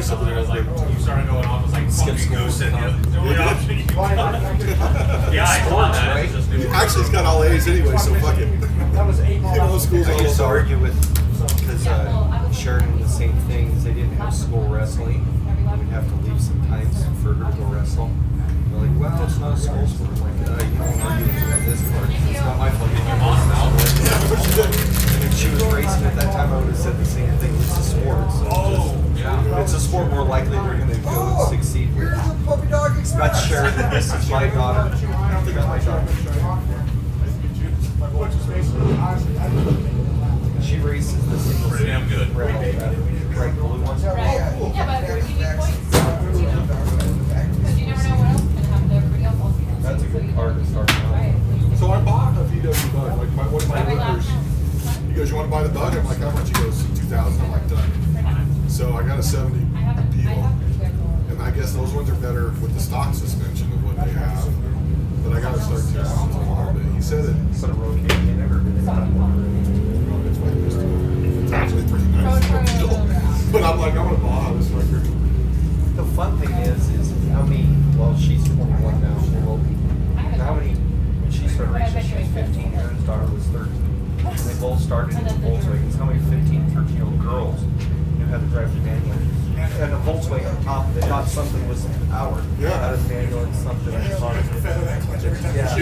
something else. Like, you started going off, was like, skip school. Yeah, I saw that. Actually, it's got all A's anyway, so fuck it. Schools I all used to over. argue with, because Sheridan, the same things, they didn't have school wrestling. We'd have to leave sometimes for her to go wrestle. They're like, well, it's not a school sport. I'm like, you don't argue with this part. It's not my fault. Your mom's out. And if she was racing at that time, I would have said the same thing. It's a sport. So it's a sport more likely they're going to go and succeed. That's Sheridan. This is my daughter. This is my daughter. She races the single Pretty damn good. Right blue one. Yeah, but you need points. Because you never know what else can happen to everybody else. That's a good card to start out. So I bought a VW bug. Like one of my workers, he goes, "You want to buy the bug?" I'm like, "How much?" He goes, $2,000. I'm like, "Done." So I got a 70 Beetle, and I guess those ones are better with the stock suspension of what they have. But I got to start testing them tomorrow. But he said it. Put a road cage in it or It's actually pretty nice. But I'm like, I'm gonna buy this record. The fun thing is how many, well, she's 21 now, she will be. How many, when she started racing, she was 15, Aaron's daughter was 13. And they both started in Volkswagens. How many 15, 13-year-old girls knew how to drive the manual? And a Volkswagen on top of it, not something was powered. Yeah. Out of manual and something. Yeah.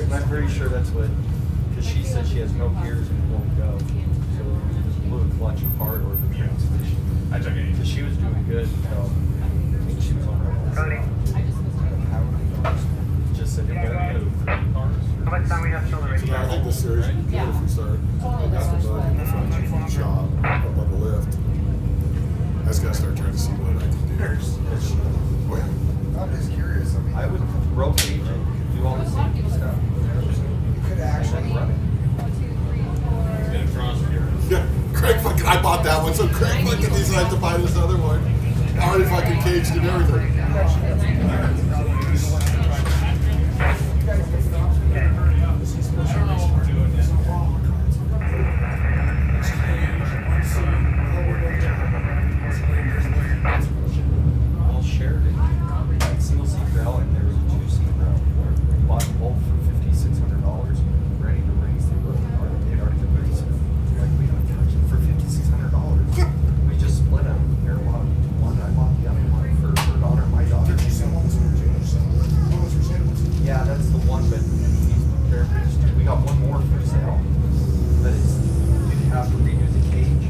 And I'm pretty sure that's what, because she said she has no gears and it won't go. So we blew the clutch apart or the transmission. I took it. Because she was doing good until I think she was on her own. Just said it won't move. How much time we have till the race? Yeah, I think this series would be good if we start. I got the bug in the front shop up on the lift. I just gotta start trying to see what I can do. Oh yeah. I'm just curious. I mean, I would rotate and do all the safety stuff. you could actually Run it. Yeah, Craig fucking, I bought that one, so Craig fucking decided to buy this other one. I already fucking caged and everything. Well, Sheridan, single seat rail, and there was a two-seat rail. We bought them both for $5,600, ready to race. They'd already been racing. Like, we don't charge them for $5,600. We just split them. Aaron bought one, I bought the other one for her daughter and my daughter. Yeah, that's the one, but we got one more for sale. But you'd have to redo the cage.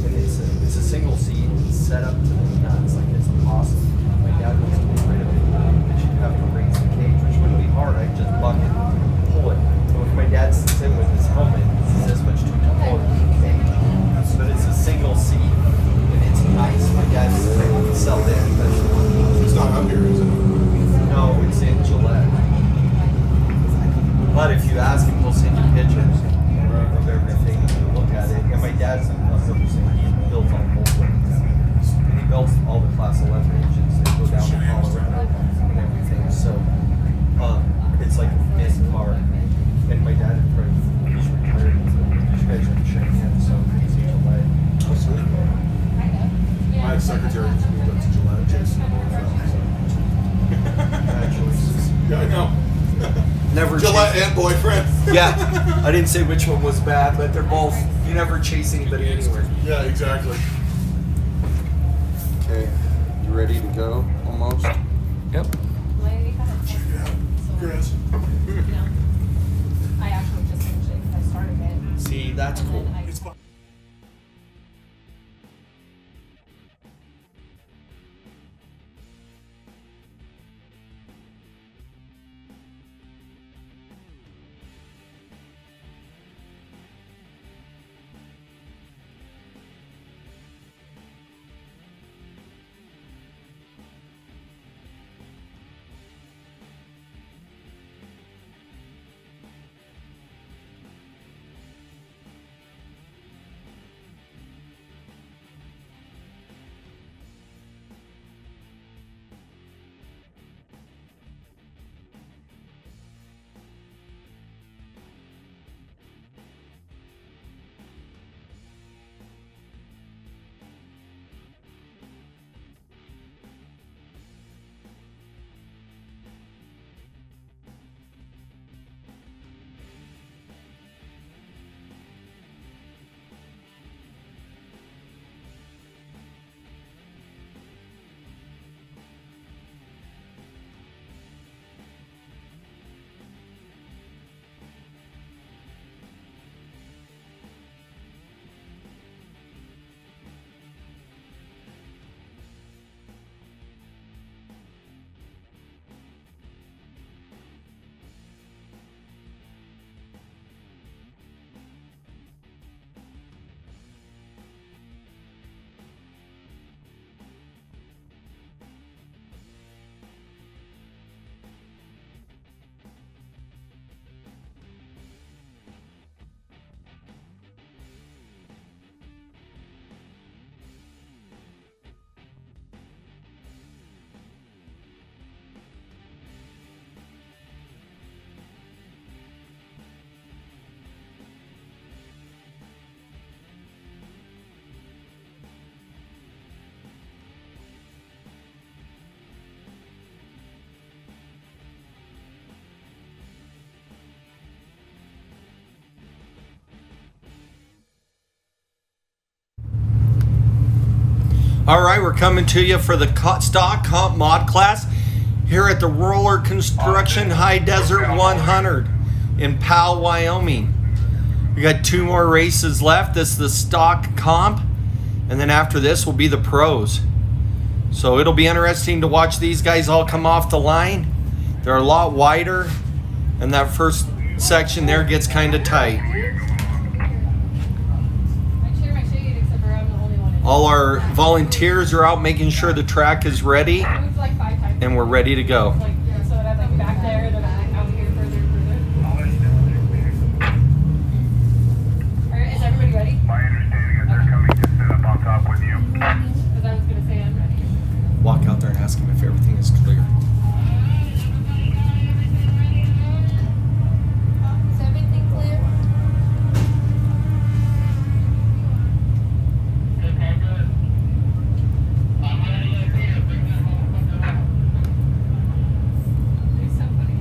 And it's a single seat, it's set up to the nuts, like it's awesome. My dad wants to get rid of it, but you'd have to raise the cage, which wouldn't be hard. I'd just buck it, pull it. So if my dad sits in with his helmet, it's this much too taller than the cage. But it's a single seat, and it's nice. My dad's like, sell it, It's not up here, is it? no, it's in Gillette. But if you ask him, he'll send you pictures of everything to look at it. And my dad's he builds on Volkswagens. And he builds all the Class 11 engines that go down to Colorado and everything. So it's like a big car. And my dad, he's retired. These guys are in Cheyenne, so he's in Gillette. Oh, sweet. My secretary just moved up to Gillette, Jason. Congratulations. Yeah, I know. Never Gillette and boyfriend. Yeah, I didn't say which one was bad, but they're both. You never chase anybody anywhere. Yeah, exactly. Okay, you ready to go? Almost. Yep. Chris. I actually just finished it because I started it. See, that's And cool. then I It's fun. All right, we're coming to you for the stock comp mod class here at the Roller Construction High Desert 100 in Powell, Wyoming. We got 2 more races left. This is the stock comp, and then after this will be the pros. So it'll be interesting to watch these guys all come off the line. They're a lot wider, and that first section there gets kind of tight. All our volunteers are out making sure the track is ready, and we're ready to go. Is everybody ready? My understanding is they're coming to sit up on top with you. Because I was going to say I'm ready. Walk out there and ask them if everything is clear. Is everything clear? It's so funny.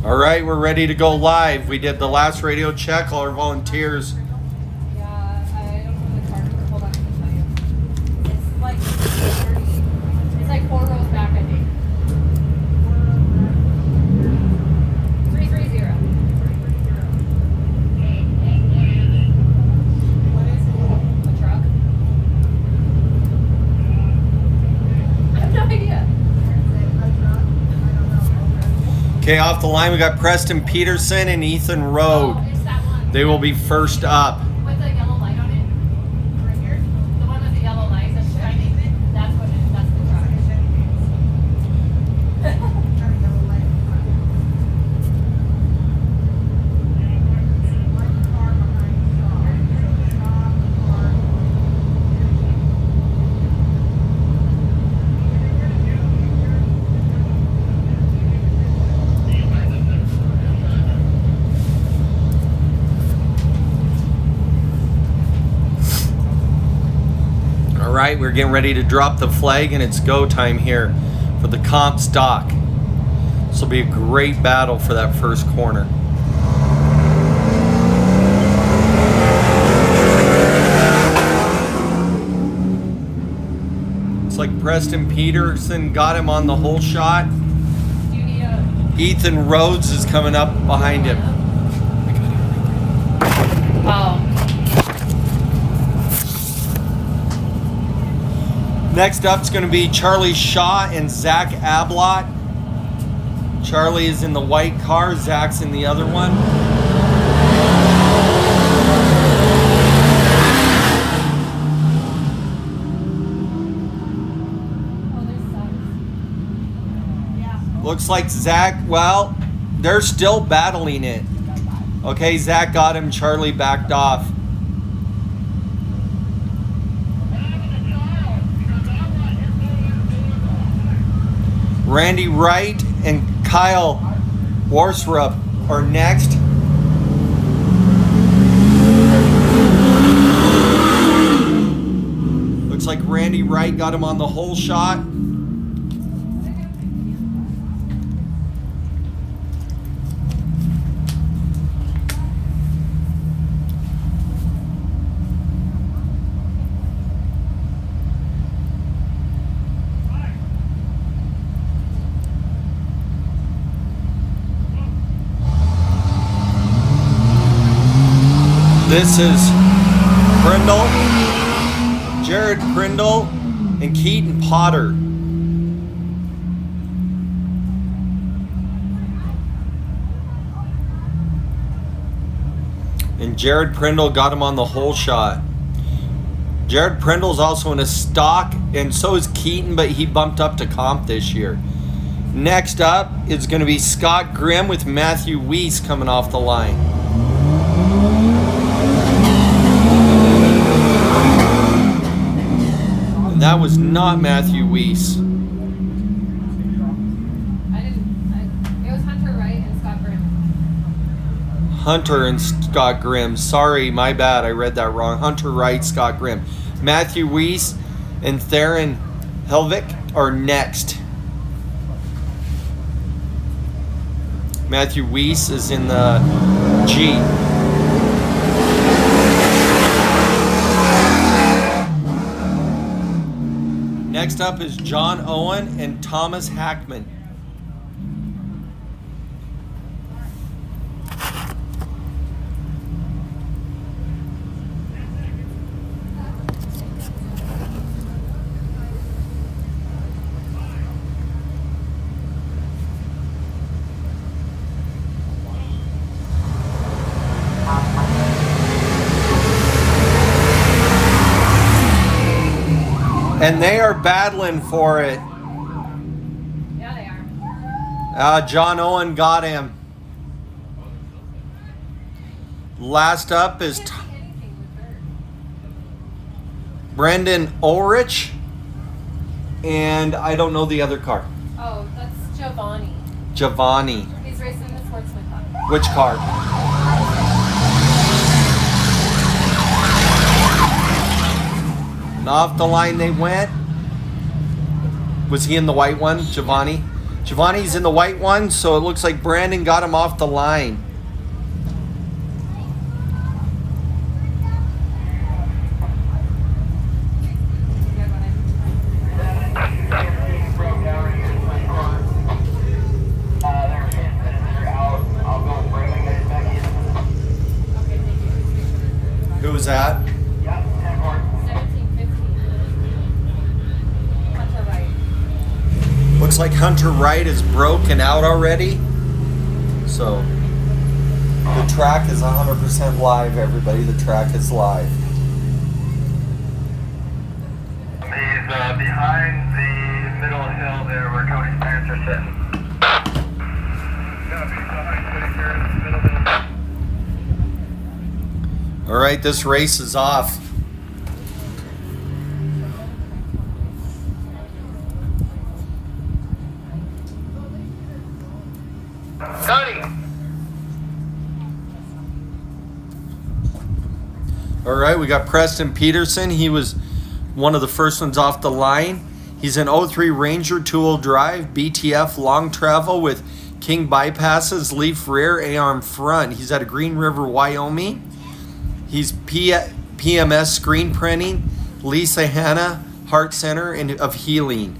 All right, we're ready to go live. We did the last radio check. All our volunteers. Yeah, I don't know the card number. Hold on, I can tell you. It's like 30. It's like 4 rows back, I think. 330. What is it? A truck? I have no idea. Okay, off the line, we got Preston Peterson and Ethan Road. Oh, it's that one. They will be first up. With the yellow light on it? Right here? The one with the yellow light that's shining? That's what it is. That's the truck. All right, we're getting ready to drop the flag, and it's go time here for the comp stock. This will be a great battle for that first corner. It's like Preston Peterson got him on the whole shot. Do you need a... Ethan Rhodes is coming up behind him. Oh. Next up is going to be Charlie Shaw and Zach Ablott. Charlie is in the white car, Zach's in the other one. Oh, this sucks. Yeah. Looks like Zach, well, they're still battling it. Okay, Zach got him. Charlie backed off. Randy Wright and Kyle Warsrup are next. Looks like Randy Wright got him on the whole shot. This is Prindle, Jared Prindle, and Keaton Potter. And Jared Prindle got him on the whole shot. Jared Prindle's also in a stock, and so is Keaton, but he bumped up to comp this year. Next up is going to be Scott Grimm with Matthew Weiss coming off the line. That was not Matthew Weiss. It was Hunter Wright and Scott Grimm. Hunter and Scott Grimm. Sorry, my bad. I read that wrong. Hunter Wright, Scott Grimm. Matthew Weiss and Theron Helvik are next. Matthew Weiss is in the G. Next up is John Owen and Thomas Hackman. And they are battling for it. Yeah, they are. John Owen got him. Last up is Brendan Ulrich. And I don't know the other car. Oh, that's Giovanni. Giovanni. He's racing the Sportsman Cup. Which car? And off the line they went. Was he in the white one, Giovanni? Giovanni's in the white one, so it looks like Brandon got him off the line. Who was that? 1750. Hunter Wright. Looks like Hunter Wright is broken out already. So the track is 100% live, everybody. The track is live. He's behind the middle hill there where Cody's parents are sitting. Yeah, he's behind Cody's parents in the middle hill. All right, this race is off. Cody! All right, we got Preston Peterson. He was one of the first ones off the line. He's an 03 Ranger two-wheel drive, BTF long travel with King bypasses, leaf rear, A-arm front. He's out of Green River, Wyoming. He's PMS screen printing, Lisa Hanna Heart Center and of Healing.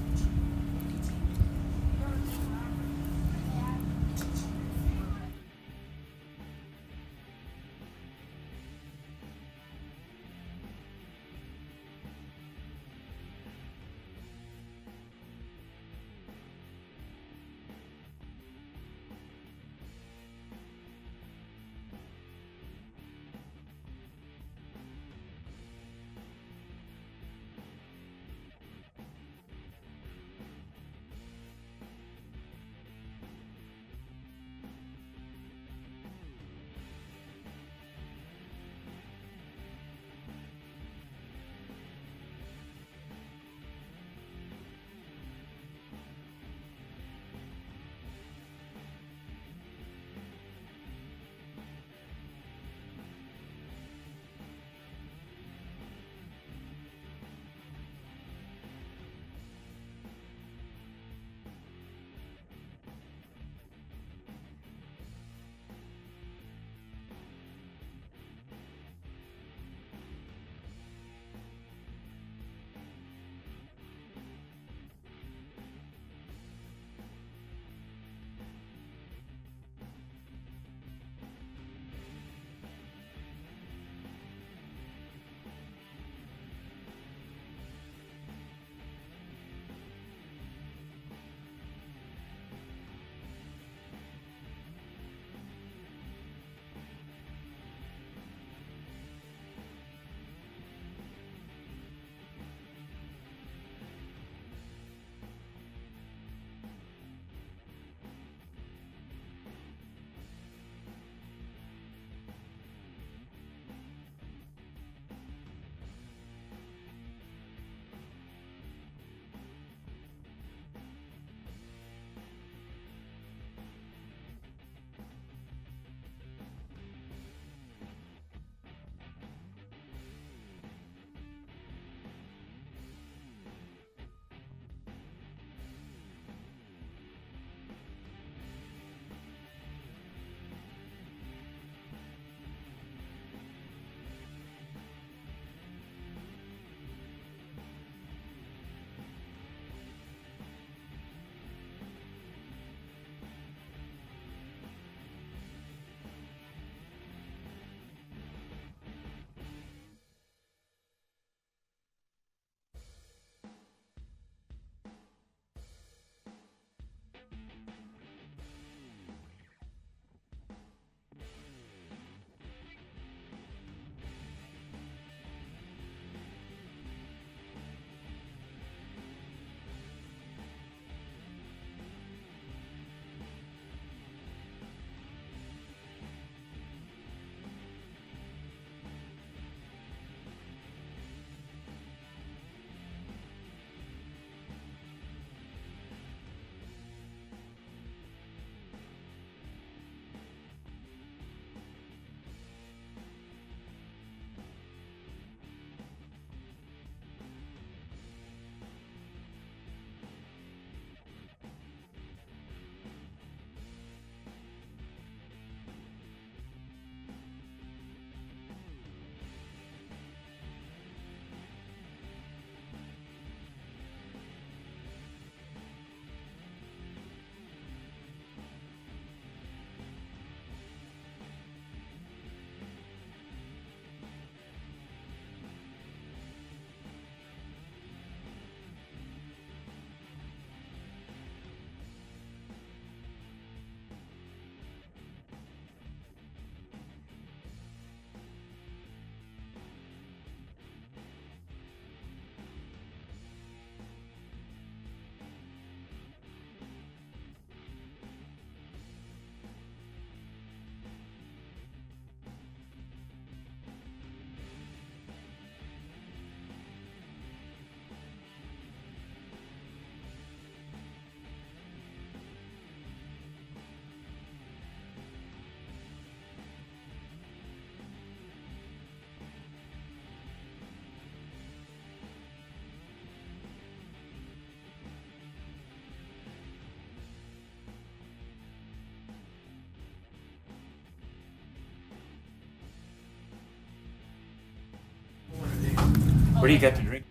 What do you got to drink?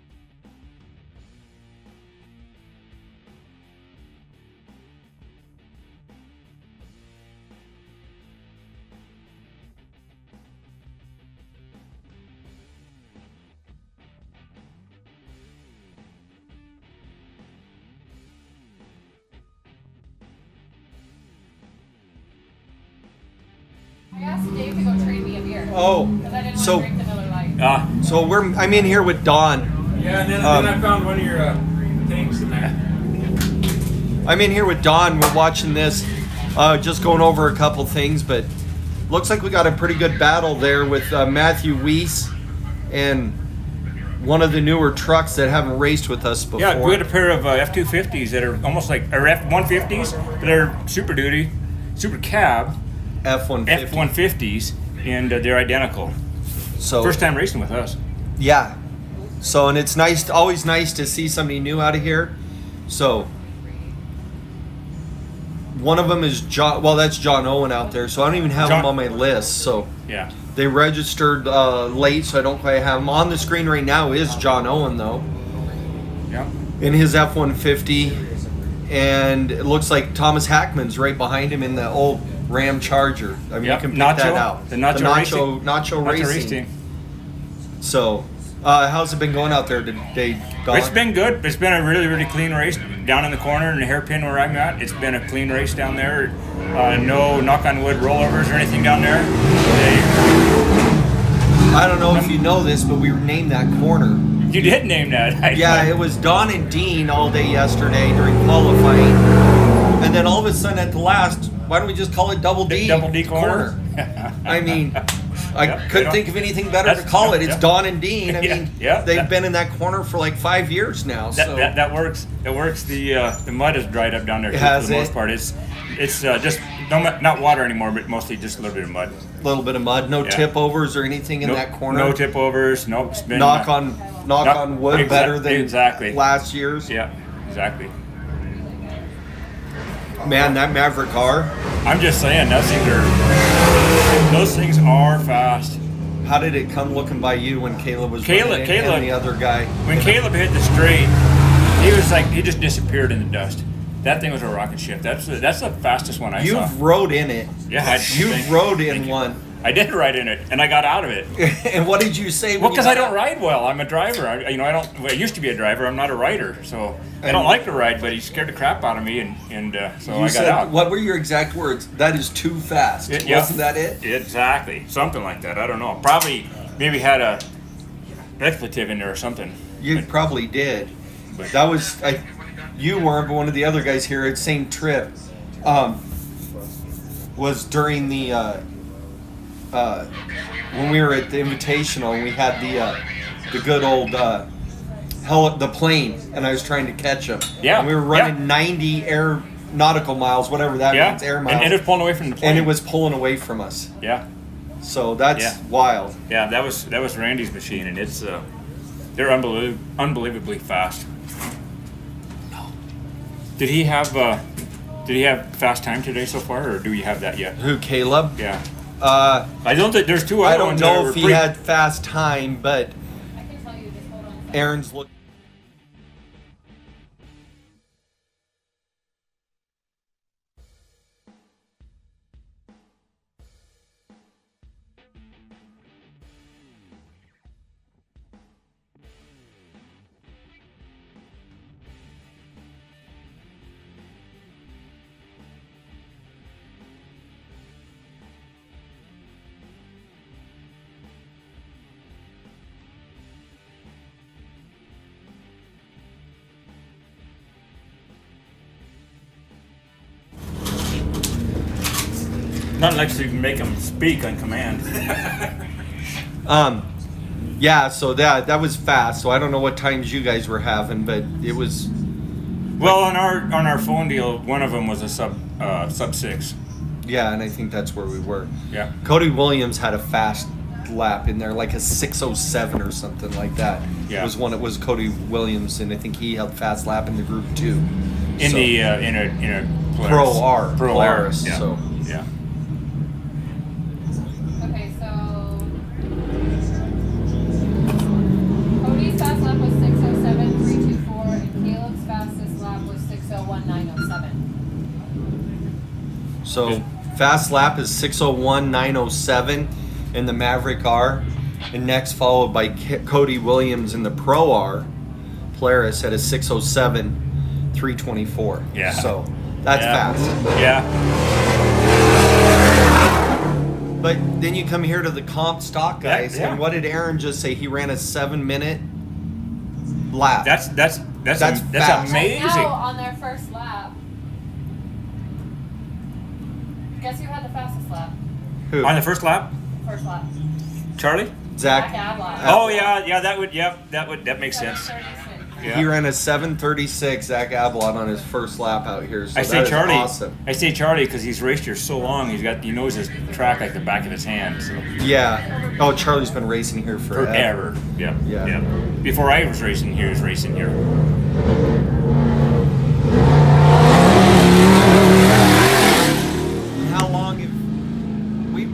I asked Dave to go trade me a beer. Oh, 'Cause I didn't so- want to drink the Miller Lite. So I'm in here with Don. Yeah, and then I found one of your things in there. I'm in here with Don. We're watching this, just going over a couple things, but looks like we got a pretty good battle there with Matthew Weiss and one of the newer trucks that haven't raced with us before. Yeah, we had a pair of F250s that are almost like, or F150s, but they're super duty, super cab F-150. F150s, and they're identical. So First time racing with us. yeah. So and it's nice, always nice to see somebody new out of here. So one of them is John. Well, that's John Owen out there. So I don't even have him on my list. So Yeah. they registered late, so I don't quite have him on the screen right now. Is John Owen though Yeah. in his F-150, and it looks like Thomas Hackman's right behind him in the old Ram Charger. I mean, Yep. you can pick that Nacho. out. The Nacho Racing. Nacho Nacho Racing. So, how's it been going out there today, Don? It's been good. It's been a really, really clean race down in the corner in the hairpin where I'm at. It's been a clean race down there. No, knock on wood, rollovers or anything down there. I don't know if you know this, but we named that corner. You did name that. Yeah, it was Don and Dean all day yesterday during qualifying. And then all of a sudden at the last, why don't we just call it Double D? Double D corner. I mean, I Yeah, couldn't you think know, of anything better to that's- call it. It's yeah. Don and Dean. I Yeah, mean, yeah, they've that- been in that corner for like 5 years now. So That works. It works. The mud has dried up down there too, Has for the it? most part. It's just not water anymore, but mostly just a little bit of mud. a little bit of mud, no Yeah. tip overs or anything in No- that corner. No tip overs. No. It's been, Knock on wood, better than exactly. last year's. Yeah, exactly. Man, that Maverick car. I'm just saying those things are fast. How did it come looking by you when Caleb was Caleb- running it Caleb- and the other guy? When Caleb hit the straight, he just disappeared in the dust. That thing was a rocket ship. That's the fastest one I saw. You've rode in it. Yeah, You've rode in one. I did ride in it, and I got out of it. And what did you say? Well, because I don't ride well. I'm a driver. I used to be a driver. I'm not a rider, so I don't And- like to ride. But he scared the crap out of me, and so You I said, got out. what were your exact words? That is too fast. Yeah. Wasn't that it? Exactly, something like that. I don't know. Probably, maybe had a expletive in there or something. You probably did. But- That was you weren't, but one of the other guys here at same trip was during the when we were at the Invitational and we had the good old the plane, and I was trying to catch him. Yeah, And we were running yeah. 90 nautical miles, whatever that Yeah, means, air miles. and it was pulling away from the plane. And it was pulling away from us. Yeah, So that's Yeah. wild. yeah. That was Randy's machine, and it's they're unbelievably fast. Did he have fast time today so far, or do you have that yet? Who, Caleb? Yeah. I I don't think there's two other don't ones that know were if he pretty- had fast time, but I can tell you, just hold on a second. Aaron's looking. Not like you can make them speak on command. Yeah, so that was fast. So I don't know what times you guys were having, but it was. Well, on our phone deal, one of them was a sub 6. Yeah, and I think that's where we were. Yeah. Cody Williams had a fast lap in there, like a 6:07 or something like that. Yeah. It was Cody Williams, and I think he held fast lap in the group too. In So- the in a Polaris. Pro R. Pro Polaris, R. Yeah. so. Yeah. Okay, so Cody's fast So fast lap is 6:01.907 in the Maverick R, and next followed by Cody Williams in the Pro R Polaris at a 6:07.324. Yeah. So that's fast. Yeah. But then you come here to the comp stock guys, Yeah. and what did Aaron just say? He ran a 7-minute lap. That's fast. amazing. No, on their first lap. Guess who had the fastest lap? Who? On the first lap, First lap. Charlie. Zach. Adlon. Oh yeah, that makes sense. 7:36. Yeah. He ran a 7:36 Zach Ablot on his first lap out here. So I say that is Charlie. awesome. I say Charlie because he's raced here so long. He knows his track like the back of his hand. So. Yeah. Oh, Charlie's been racing here forever. Forever. Yeah. Yeah. Before I was racing here, he was racing here. How long have we?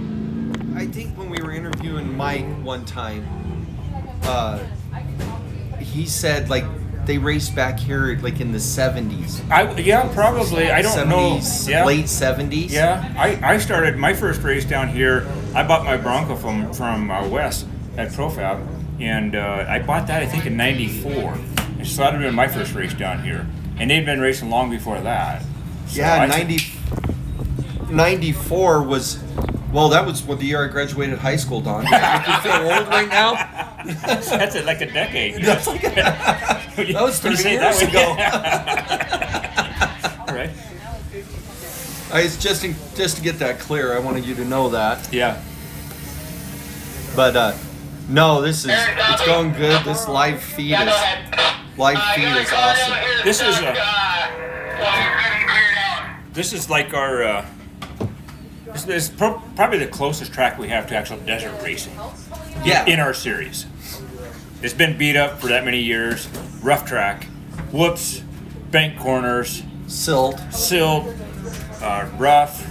I think when we were interviewing Mike one time, he said like they raced back here like in the 70s. Probably. I don't know. 70s, Yeah. late 70s. Yeah, I started my first race down here. I bought my Bronco from Wes at Profab, and I bought that I think in '94. And so that had been my first race down here, and they'd been racing long before that. So Yeah, I 94 was, well, that was the year I graduated high school, Don. You feel old right now? That's like a decade. That's like that was 30 years ago. All right. It's just to get that clear, I wanted you to know that. Yeah. But no, it's going good. This live feed is awesome. This is like our. This is probably the closest track we have to actual desert racing. Yeah. In our series. It's been beat up for that many years. Rough track, whoops, bank corners, Silt. rough.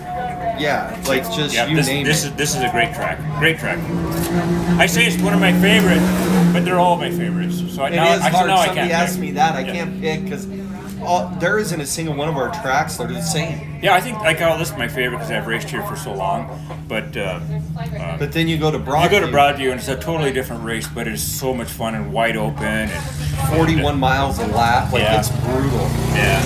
Yeah, like just Yeah, you this name is it. this is a great track. Great track. I say it's one of my favorites, but they're all my favorites. So It is hard. I Somebody can't asked pick. me that. I Yeah. can't pick because there isn't a single one of our tracks that are the same. Yeah, I think I call this my favorite because I've raced here for so long. But But then you go to Broadview. you go to Broadview and it's a totally different race, but it's so much fun and wide open. And 41 miles a lap. Like Yeah. it's brutal. Yeah.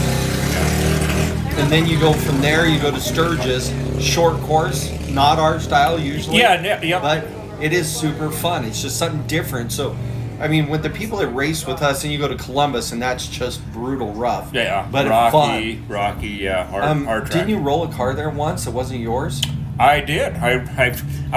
And then you go from there. You go to Sturgis, short course, not our style usually. Yeah. But it is super fun. It's just something different. So, I mean, with the people that race with us, and you go to Columbus, and that's just brutal rough. Yeah. But Rocky, fun. Rocky, yeah, hard track. Didn't you roll a car there once? It wasn't yours. I did. I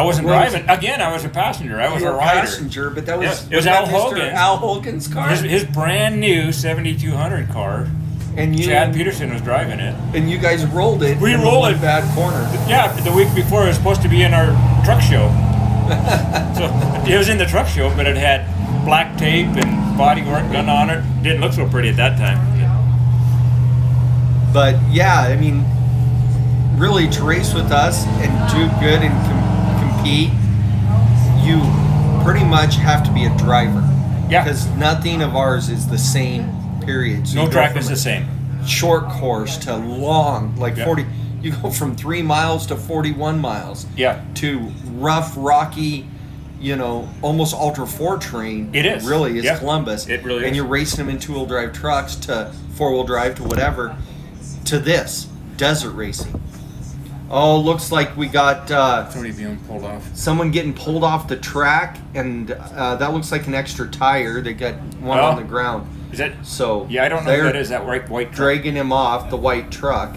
wasn't Well, driving. Again, I was a passenger. I was You a were rider. passenger, but that was Yeah, it was that Al Mr. Hogan. Al Hogan's car. His brand new 7200 car. And you Chad Peterson was driving it. and you guys rolled it. We in the rolled one it. bad corner. Yeah, the week before it was supposed to be in our truck show. So it was in the truck show, but it had black tape and bodywork done on it. Didn't look so pretty at that time. But yeah, I mean, really to race with us and do good and compete, you pretty much have to be a driver. Yeah. Because nothing of ours is the same. Period. So No you go track from is the same. short course to long, like Yeah. 40. You go from 3 miles to 41 miles. Yeah. To rough, rocky, almost ultra 4 terrain. It is. Really, it's Yeah. Columbus. It really and is. you're racing them in 2-wheel drive trucks to 4-wheel drive to whatever, to this desert racing. Oh, looks like we got Somebody being pulled off. someone getting pulled off the track, and that looks like an extra tire. They got one Well, on the ground. Is that? So Yeah, I don't know they're what that is. That white truck. dragging him off the white truck.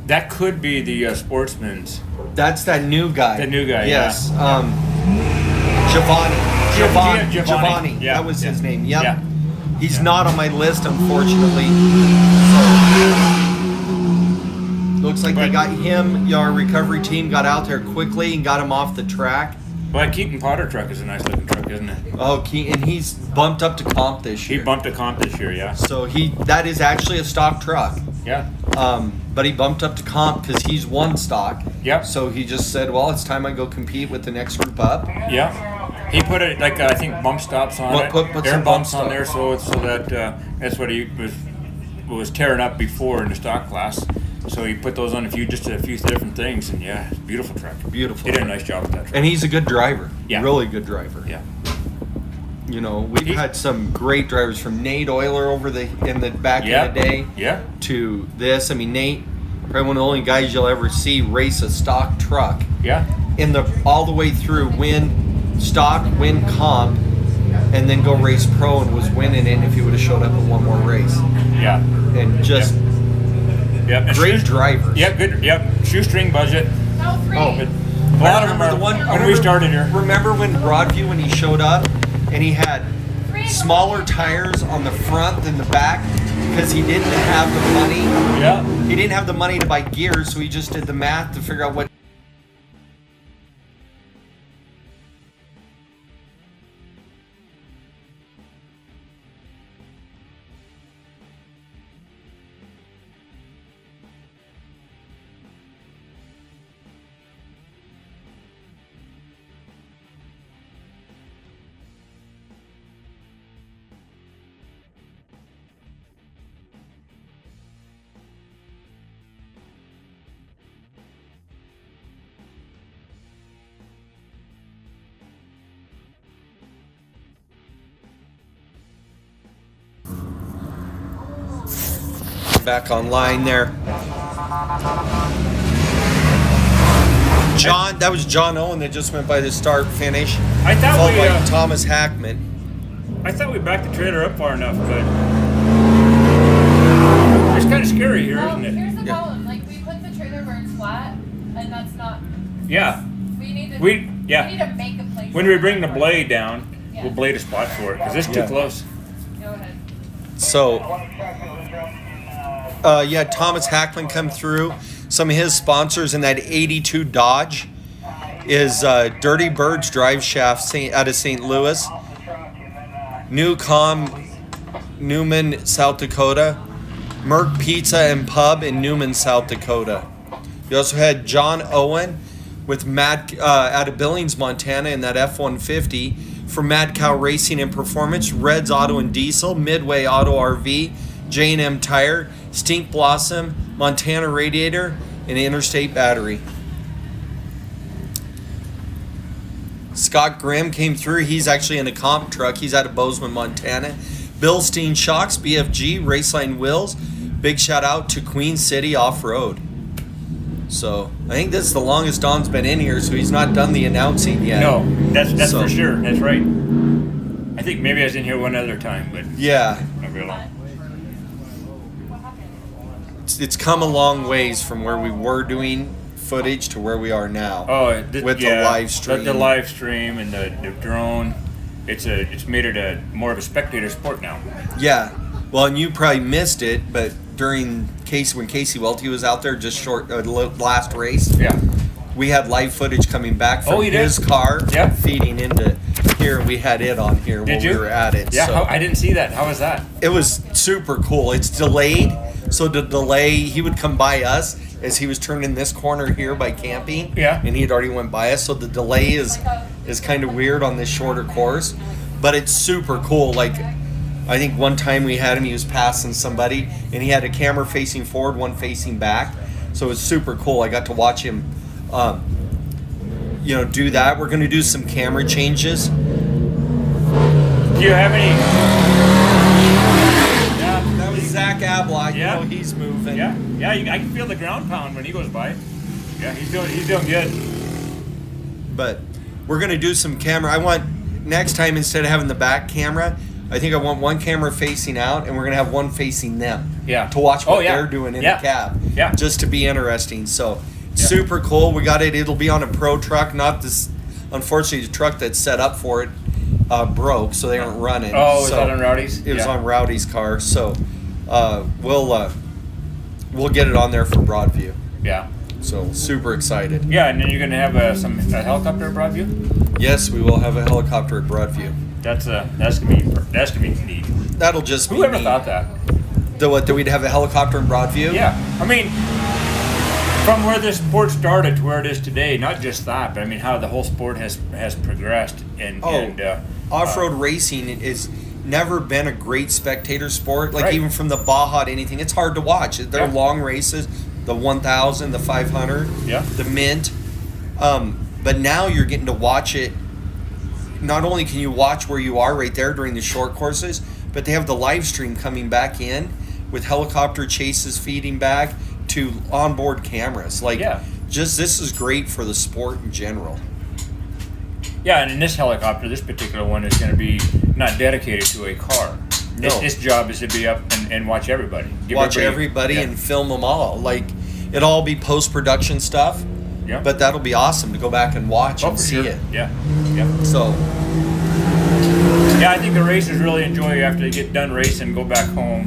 That could be the Sportsman's. That's that new guy. The new guy, Yes. yeah. Giovanni. Yeah, That was yeah. his name. Yep. Yeah. He's Yeah. not on my list, unfortunately. So, looks like they But- got him. Our recovery team got out there quickly and got him off the track. Well, that Keaton Potter truck is a nice looking truck, isn't it? Oh, and he's bumped up to comp this He year. bumped a comp this year, yeah. So that is actually a stock truck. Yeah. But he bumped up to comp because he's one stock. Yep. So he just said, well, it's time I go compete with the next group up. Yeah. He put it like I think bump stops on Well, it. put Air some bumps bump on there so that that's what he was was tearing up before in the stock class. So he put those on a few different things, and yeah, beautiful truck. Beautiful. He did a nice job with that truck. And he's a good driver. Yeah. Really good driver. Yeah. You know, we've had some great drivers from Nate Euler in the back Yeah. in the day Yeah. to this. I mean, Nate, probably one of the only guys you'll ever see race a stock truck Yeah. all the way through, win stock, win comp, and then go race pro, and was winning it if he would have showed up in one more race. Yeah. And just Yep. And great drivers. Yep. Good. Yep. Shoestring budget. No, 3. Oh, But a lot of them remember are the one when we started here. Remember when Broadview, when he showed up and he had 3 smaller tires on the front than the back because he didn't have the money. Yeah. He didn't have the money to buy gears, so he just did the math to figure out what. Back online there. That was John Owen that just went by the start finish. I thought followed we. by Thomas Hackman. I thought we backed the trailer up far enough, but it's kind of scary here, Well, isn't it? here's the Yeah. problem. Like, we put the trailer where it's flat, and that's not. Yeah. We need to. We need yeah. to make a place. When we bring the blade down, Yeah. we'll blade a spot for it because it's too Yeah. close. Go ahead. So, yeah, Thomas Hackman come through. Some of his sponsors in that 82 Dodge is Dirty Birds Drive Shaft out of St. Louis, Newcom, Newman, South Dakota, Merck Pizza and Pub in Newman, South Dakota. You also had John Owen with out of Billings, Montana, in that F-150 for Mad Cow Racing and Performance, Reds Auto and Diesel, Midway Auto RV, J&M Tire, Stink Blossom, Montana Radiator, and Interstate Battery. Scott Grimm came through. He's actually in a comp truck. He's out of Bozeman, Montana. Bill Steen Shocks, BFG, Raceline Wheels. Big shout out to Queen City Off-Road. So, I think this is the longest Don's been in here, so he's not done the announcing yet. No, that's So- for sure. That's right. I think maybe I was in here one other time, but Yeah. not real long. What happened? It's come a long ways from where we were doing footage to where we are now. Oh, With the live stream. The live stream and the drone. It's made it a more of a spectator sport now. Yeah. Well, and you probably missed it, but when Casey Welty was out there just last race, Yeah. we had live footage coming back from Oh, you did? his car Yeah. feeding into here. We had it on here Did when you? we were at it. Yeah, So I didn't see that. How was that? it was super cool. It's delayed, so the delay, he would come by us as he was turning this corner here by camping. Yeah. And he had already went by us, so the delay is kind of weird on this shorter course, but it's super cool. Like, I think one time we had him, he was passing somebody, and he had a camera facing forward, one facing back. So it was super cool. I got to watch him, do that. We're going to do some camera changes. Do you have any? Yeah, That was Zach Ablock. Yeah. You know, he's moving. Yeah, I can feel the ground pound when he goes by. Yeah, he's doing good. But we're going to do some camera. I want, next time, instead of having the back camera, I think I want one camera facing out, and we're going to have one facing them. Yeah. To watch what Oh, yeah. they're doing in Yeah. the cab. Yeah. Just to be interesting. So, Yeah. super cool. We got it. It'll be on a pro truck, not this, unfortunately, the truck that's set up for it broke, so they aren't running. Oh, was so that on Rowdy's? It was Yeah. on Rowdy's car. So, we'll get it on there for Broadview. Yeah. So, super excited. Yeah, and then you're gonna have a helicopter at Broadview. Yes, we will have a helicopter at Broadview. That's gonna be neat. That'll just be Whoever neat. thought that? That we'd have a helicopter in Broadview? Yeah, I mean, from where this sport started to where it is today, not just that, but I mean how the whole sport has progressed and Off-road racing is never been a great spectator sport. Like Right. even from the Baja to anything, it's hard to watch. They're Yeah. long races, the 1,000, the 500, Yeah. the Mint. But now you're getting to watch it. Not only can you watch where you are right there during the short courses, but they have the live stream coming back in with helicopter chases feeding back to onboard cameras. Like, Yeah. just this is great for the sport in general. Yeah, and in this helicopter, this particular one is going to be not dedicated to a car. No. Its job is to be up and watch everybody. Give Watch everybody yeah. and film them all. Like, it'll all be post-production stuff, Yeah. but that'll be awesome to go back and watch Oh, and for see sure. it. Yeah. Yeah. So, Yeah, I think the racers really enjoy after they get done racing, go back home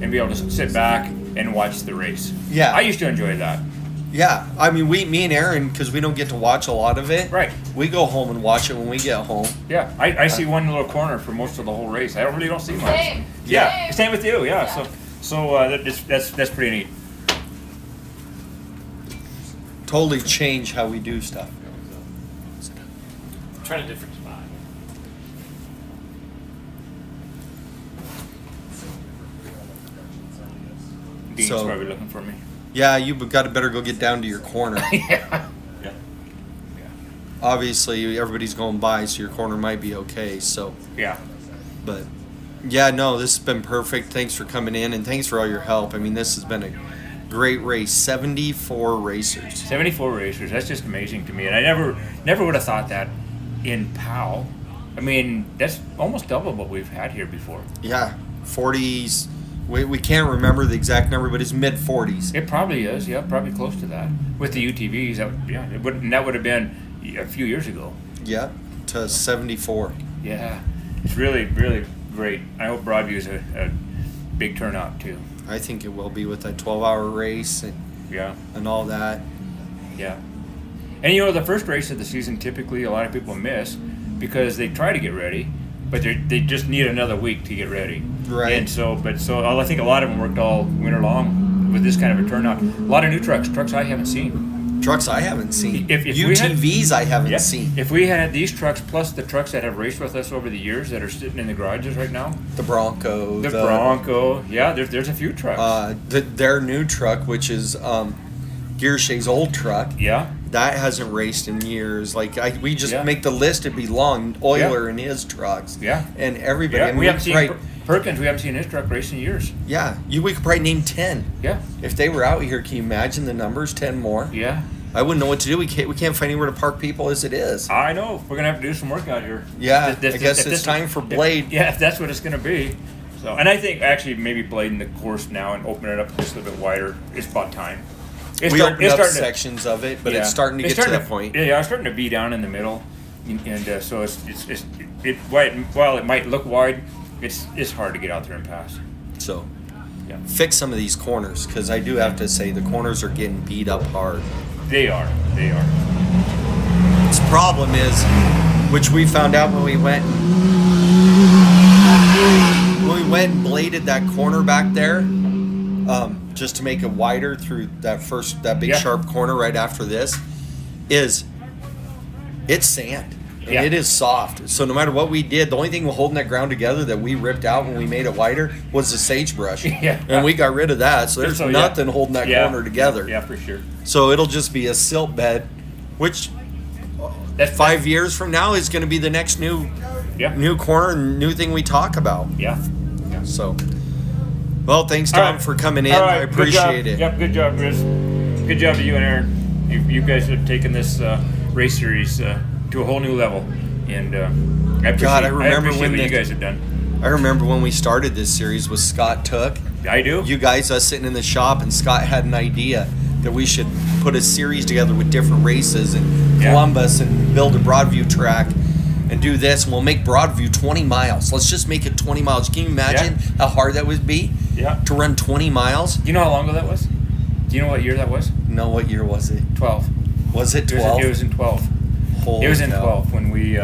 and be able to sit back and watch the race. Yeah. I used to enjoy that. yeah. I mean, me and Aaron, because we don't get to watch a lot of it, Right. we go home and watch it when we get home. Yeah, I see one little corner for most of the whole race. I really don't see much. Same. Yeah, Same. same with you. Yeah, Yeah. that's pretty neat. Totally change how we do stuff. Trying a different spot. Dean's So- probably looking for me. Yeah, you got to better go get down to your corner. Yeah. Yeah. Obviously, everybody's going by, so your corner might be okay. So, Yeah. but yeah, no, this has been perfect. Thanks for coming in, and thanks for all your help. I mean, this has been a great race. 74 racers. 74 racers. That's just amazing to me, and I never would have thought that in Powell. I mean, that's almost double what we've had here before. Yeah, 40s. We can't remember the exact number, but it's mid 40s. It probably is. Yeah, probably close to that. With the UTVs, that would have been a few years ago. Yeah, to 74. Yeah, it's really, really great. I hope Broadview is a big turnout too. I think it will be with that 12-hour race Yeah, and all that. yeah. And you know, the first race of the season typically a lot of people miss because they try to get ready, but they just need another week to get ready. Right. And so I think a lot of them worked all winter long with this kind of a turnout. A lot of new trucks I haven't seen. Trucks I haven't seen. If we had- UTVs I haven't Yeah. seen. If we had these trucks plus the trucks that have raced with us over the years that are sitting in the garages right now, The Bronco. the Bronco, yeah, there's a few trucks. Their new truck, which is Gearshay's old truck, Yeah, that hasn't raced in years. Like we just Yeah. make the list; it'd be long. Euler and his trucks, Yeah. and everybody. yeah. I mean, We haven't seen probably- Perkins. We haven't seen his truck race in years. yeah, we could probably name 10 Yeah, if they were out here. Can you imagine the numbers? 10 more. yeah. I wouldn't know what to do. We can't find anywhere to park people as it is. I know. We're gonna have to do some work out here. Yeah, If I guess if it's time for Blade. Yeah, if that's what it's gonna be. So, and I think actually maybe blading the course now and opening it up just a little bit wider is about time. We opened up sections of it, but it's starting to get to that point. Yeah, it's starting to be down in the middle, and so while it might look wide, it's hard to get out there and pass. So Yeah, fix some of these corners, because I do have to say the corners are getting beat up hard. they are. They are. Its problem is, which we found out when we went and bladed that corner back there, just to make it wider through that big Yeah. sharp corner right after this, is it's sand. And Yeah. it is soft. So no matter what we did, the only thing holding that ground together that we ripped out when we made it wider was the sagebrush. Yeah. And we got rid of that. So there's So, yeah. nothing holding that Yeah. corner together. Yeah, for sure. So it'll just be a silt bed, which That's 5 years from now is going to be the next new Yeah. corner and new thing we talk about. Yeah. So, well, thanks All Tom right. for coming in. All I right, good job. appreciate it. Yep, good job, Chris. Good job to you and Aaron. You guys have taken this race series to a whole new level, and I appreciate, God, I remember appreciate when what the- you guys have done. I remember when we started this series with Scott Took. I do. You guys, us sitting in the shop, and Scott had an idea that we should put a series together with different races in Yeah. Columbus and build a Broadview track and do this, and we'll make Broadview 20 miles. Let's just make it 20 miles. Can you imagine how hard that would be Yeah. to run 20 miles? Do you know how long ago that was? Do you know what year that was? No, what year was it? 12. Was it It 12? was in 12. Holy It was in cow. 12 when we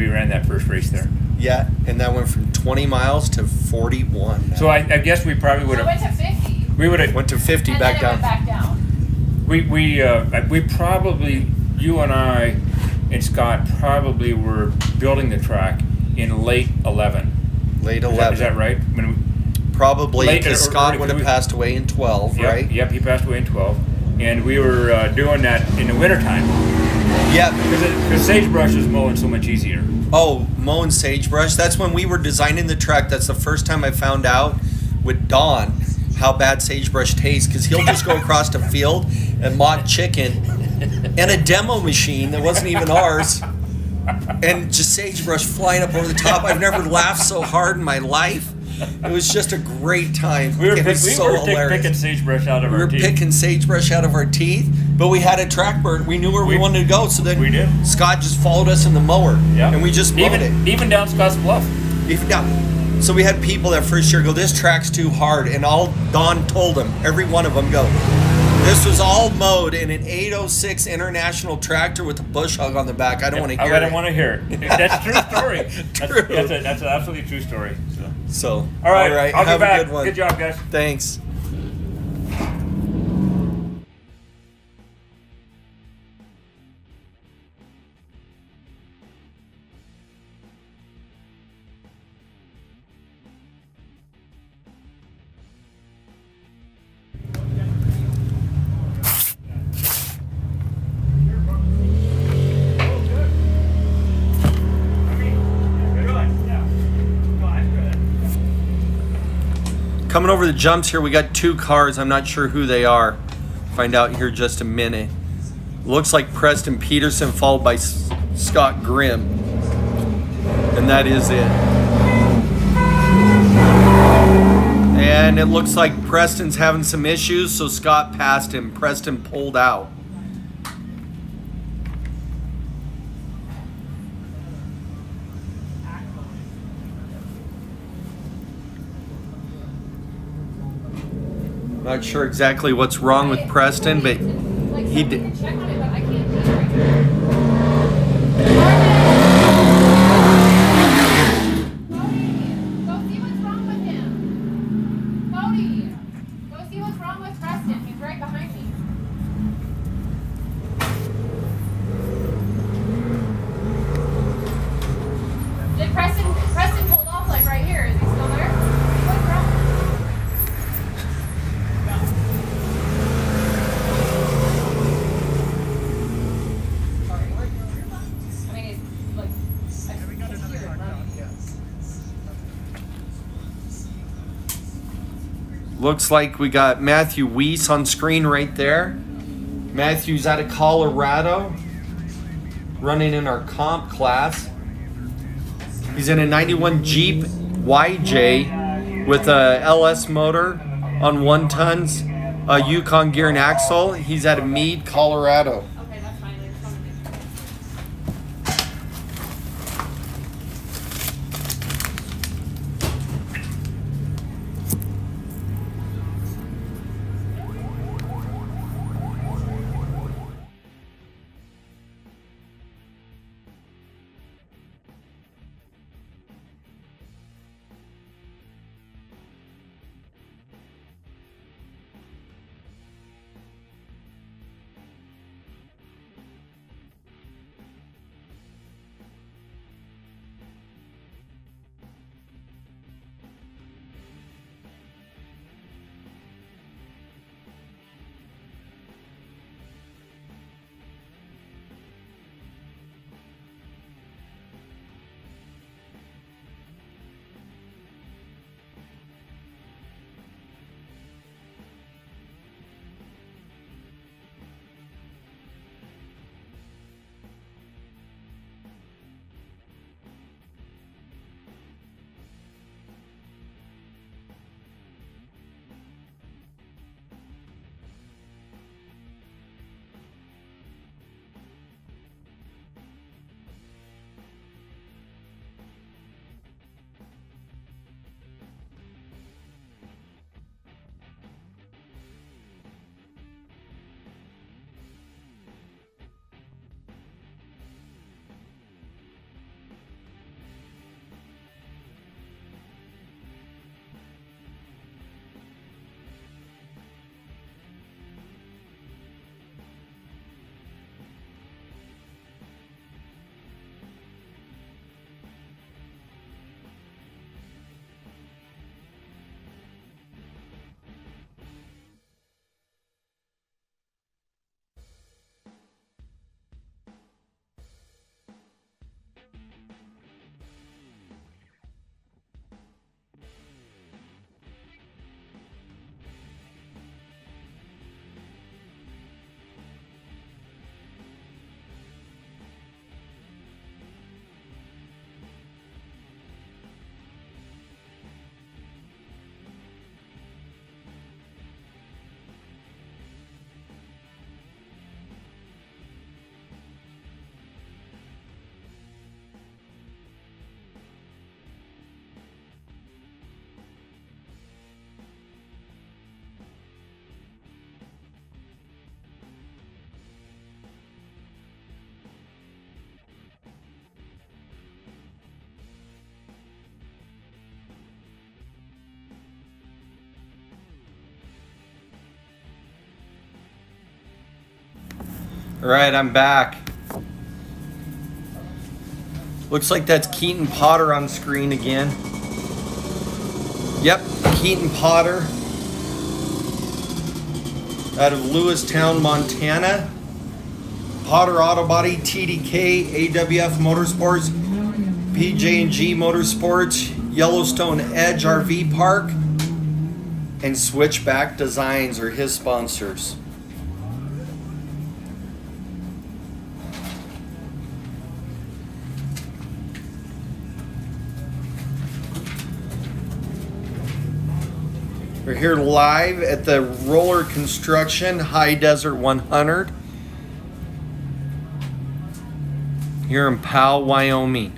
ran that first race there. Yeah, and that went from 20 miles to 41. So I guess we probably would So it went have. to 50. We would have. Went to 50 And back then down. it went back down. We probably, you and I and Scott probably were building the track in late 11. Late Is 11. that right? Probably Late- because or- Scott or- would have passed away in 12, Yep, right? Yep, he passed away in 12. And we were doing that in the wintertime. Yep. Because sagebrush is mowing so much easier. Oh, mowing sagebrush. That's when we were designing the truck. That's the first time I found out with Don how bad sagebrush tastes, because he'll just go across the field and mock chicken and a demo machine that wasn't even ours, and just sagebrush flying up over the top. I've never laughed so hard in my life. It was just a great time. We were, It was so hilarious. picking sagebrush out of We our were teeth. picking sagebrush out of our teeth, but we had a track bird. We knew where we wanted to go, so then we did. Scott just followed us in the mower, Yep. and we just mowed it. Even down Scott's Bluff. Even down. So we had people that first year go, "This track's too hard," and all Don told them, every one of them, go, "This was all mowed in an 806 International tractor with a bush hog on the back." I don't want to hear I it. don't want to hear it. That's a true story. True. That's an absolutely true story. So, All right. I'll have be back. a good one. Good job, guys. Thanks. Coming over the jumps here, we got two cars. I'm not sure who they are. Find out here in just a minute. Looks like Preston Peterson followed by Scott Grimm. And that is it. And it looks like Preston's having some issues, so Scott passed him. Preston pulled out. Not sure exactly what's wrong with Preston, but he did. Check on it, but I can't do it right now. Go see what's wrong with him. Cody, go see what's wrong with Preston. He's right behind me. Did Preston pulled off like right here? Is he still there? What's wrong? I mean, it's like, I can hear it running. Looks like we got Matthew Weiss on screen right there. Matthew's out of Colorado, running in our comp class. He's in a 91 Jeep YJ with a LS motor on 1 tons, a Yukon gear and axle. He's out of Meade, Colorado. Okay, that's fine. I just wanted to make sure. All right, I'm back. Looks like that's Keaton Potter on screen again. Yep, Keaton Potter out of Lewistown, Montana. Potter Auto Body, TDK, AWF Motorsports, PJ&G Motorsports, Yellowstone Edge RV Park, and Switchback Designs are his sponsors. We're here live at the Roller Construction High Desert 100 here in Powell, Wyoming.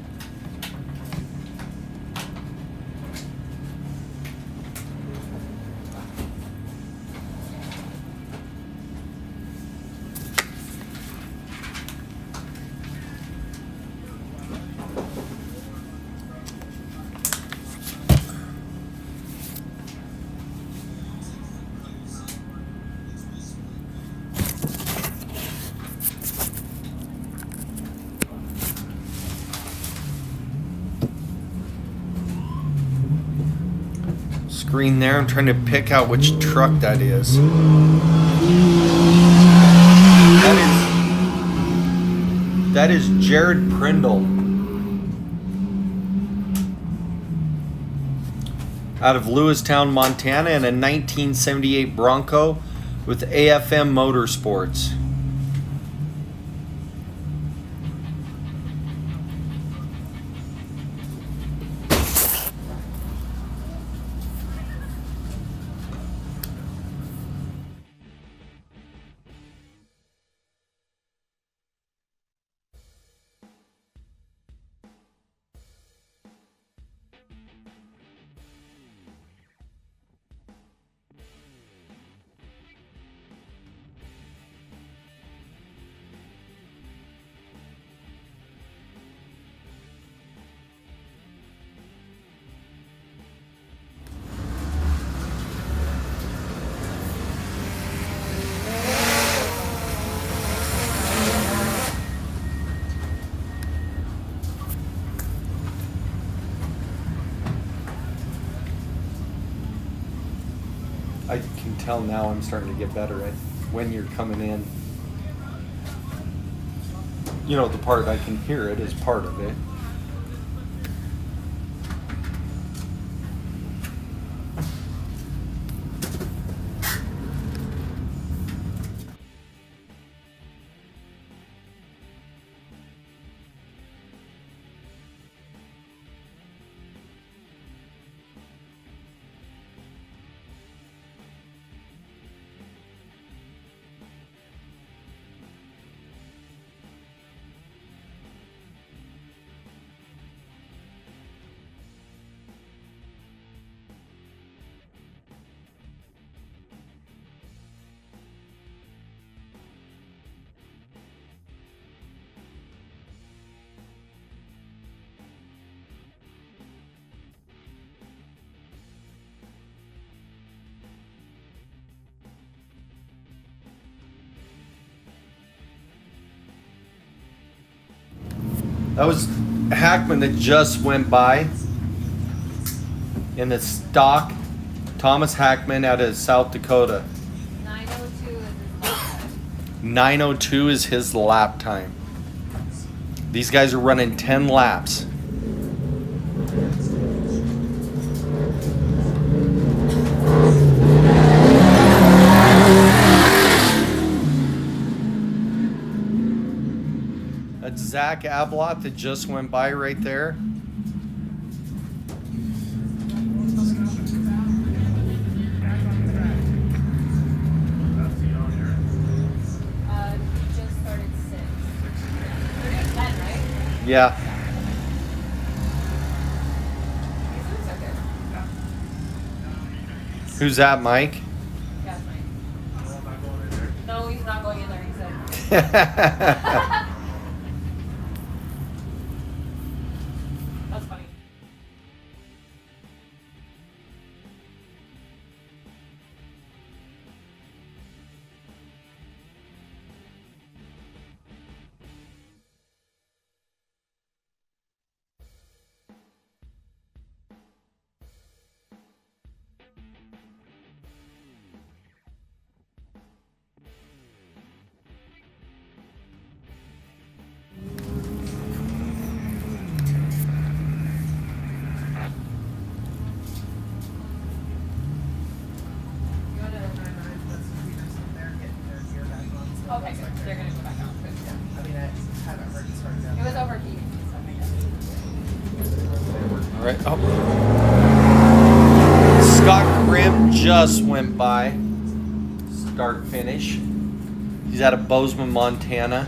Screen there. I'm trying to pick out which truck that is. That is Jared Prindle out of Lewistown, Montana, in a 1978 Bronco with AFM Motorsports. I can tell now I'm starting to get better at when you're coming in. You know, the part I can hear it is part of it. That was a Hackman that just went by in the stock Thomas Hackman out of South Dakota. 9:02 is his lap time. These guys are running 10 laps. That's Zach Ablott that just went by right there. Yeah. Who's that, Mike? Yeah, it's Mike. No, he's not going in there, he said. That's funny. Okay, good. They're gonna go back out. Good. I mean, I haven't heard it start down. It was overheating and stuff like that. All right. Oh. Scott Grimm just went by. Start finish. He's out of Bozeman, Montana.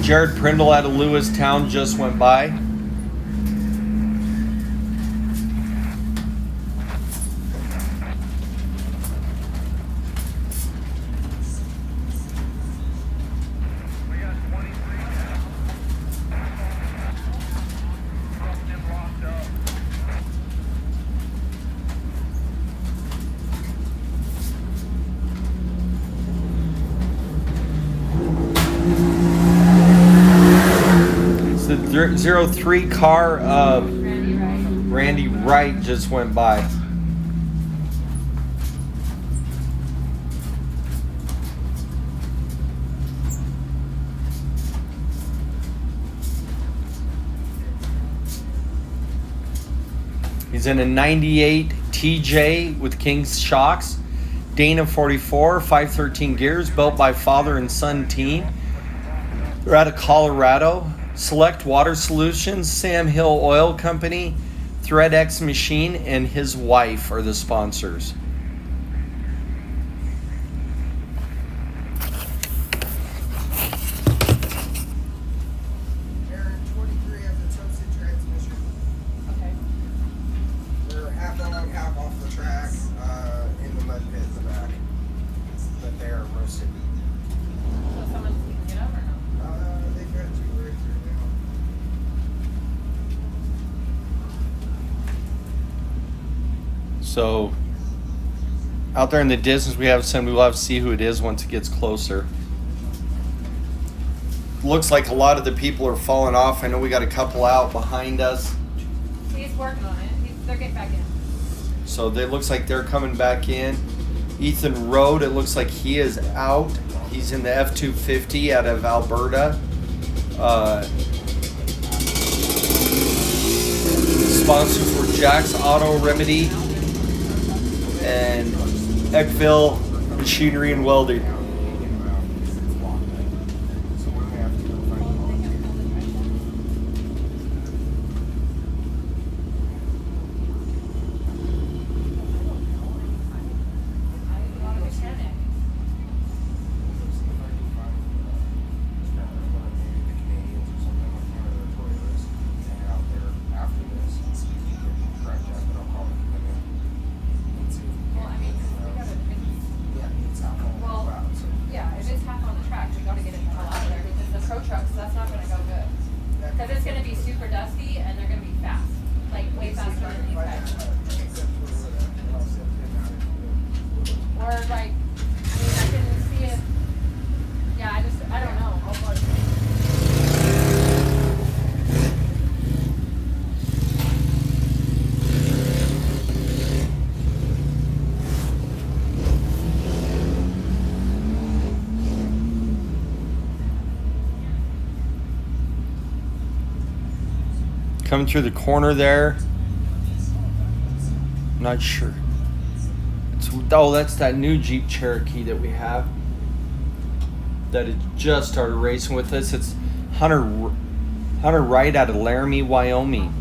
Jared Prindle out of Lewistown just went by. It's the 03 car of Randy Wright just went by. He's in a 98 TJ with King's shocks. Dana 44, 513 gears, built by father and son team. They're out of Colorado. Select Water Solutions, Sam Hill Oil Company, ThreadX Machine, and his wife are the sponsors. Aaron 23 has a toasted transmission. Okay. They're half on, half off the track, in the mud pit in the back. But they are roasted. So someone can get over now. They've got 2 rigs right now. So, out there in the distance, we have some. We'll have to see who it is once it gets closer. Looks like a lot of the people are falling off. I know we got a couple out behind us. He's working on it. They're getting back in. So it looks like they're coming back in. Ethan Rode, it looks like he is out. He's in the F-250 out of Alberta. Sponsors were Jack's Auto Remedy and Eckville Machinery and Welding. Coming through the corner there. Not sure. That's that new Jeep Cherokee that we have. That had just started racing with us. It's Hunter Wright out of Laramie, Wyoming.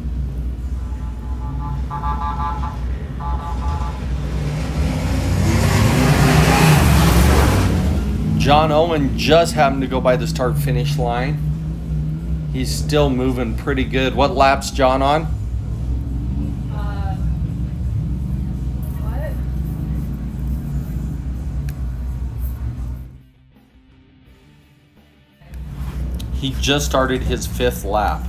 John Owen just happened to go by the start-finish line. He's still moving pretty good. What lap's John on? What? He just started his 5th lap.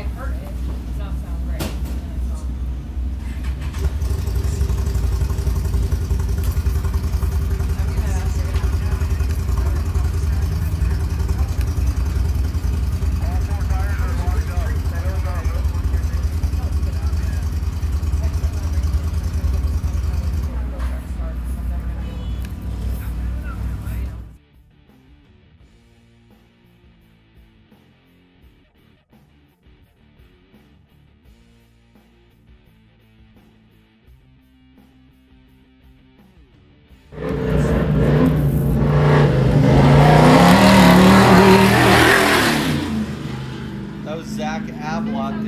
I heard it. It did not sound great. And then I saw That was Zach Ablott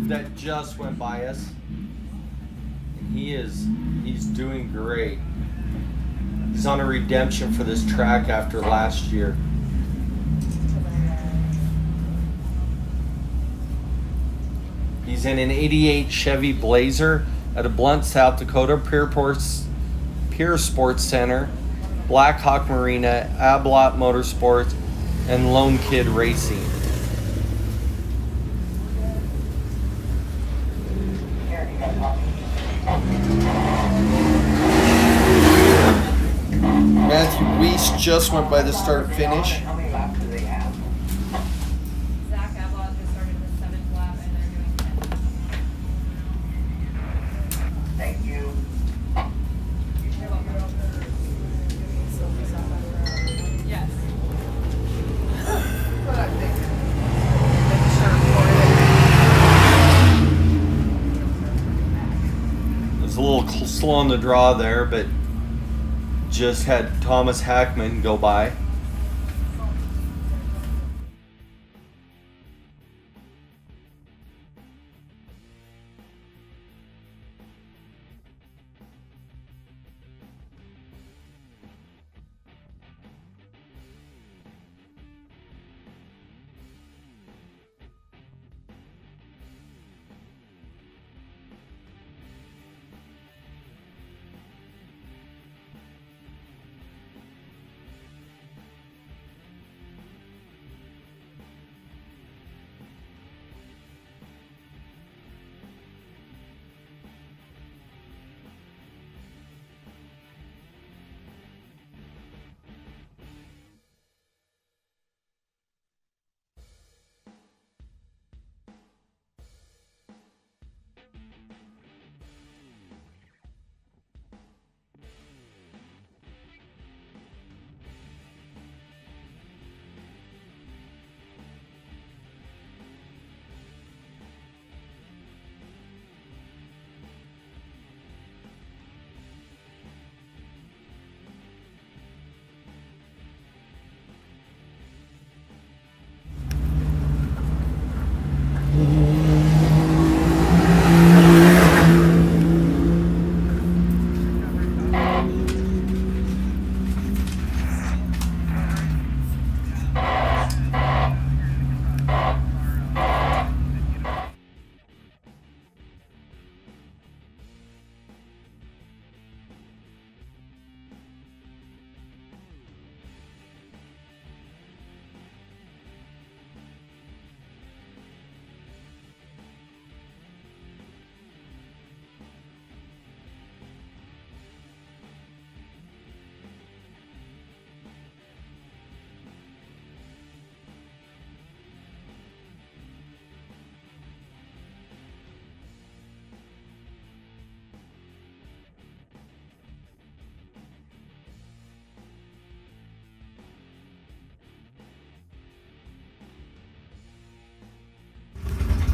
that just went by us. And he's doing great. He's on a redemption for this track after last year. He's in an 88 Chevy Blazer at a Blunt, South Dakota, Pier Sports Center, Black Hawk Marina, Ablott Motorsports, and Lone Kid Racing. Matthew Weiss just went by the start finish. Zach Ablott just started the 7th lap and they're doing 10. Thank you. Yes. It was a little slow on the draw there, but just had Thomas Hackman go by.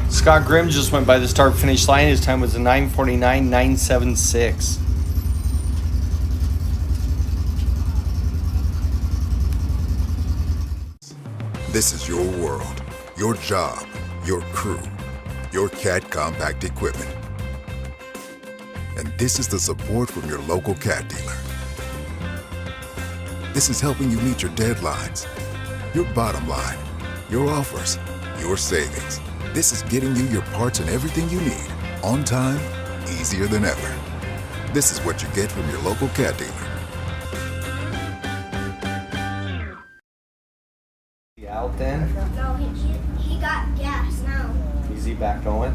Scott Grimm just went by the start finish line. His time was a 9:49.976. This is your world, your job, your crew, your CAT compact equipment. And this is the support from your local CAT dealer. This is helping you meet your deadlines, your bottom line, your offers, your savings. This is getting you your parts and everything you need, on time, easier than ever. This is what you get from your local CAT dealer. Out then? No, he got gas now. he back going?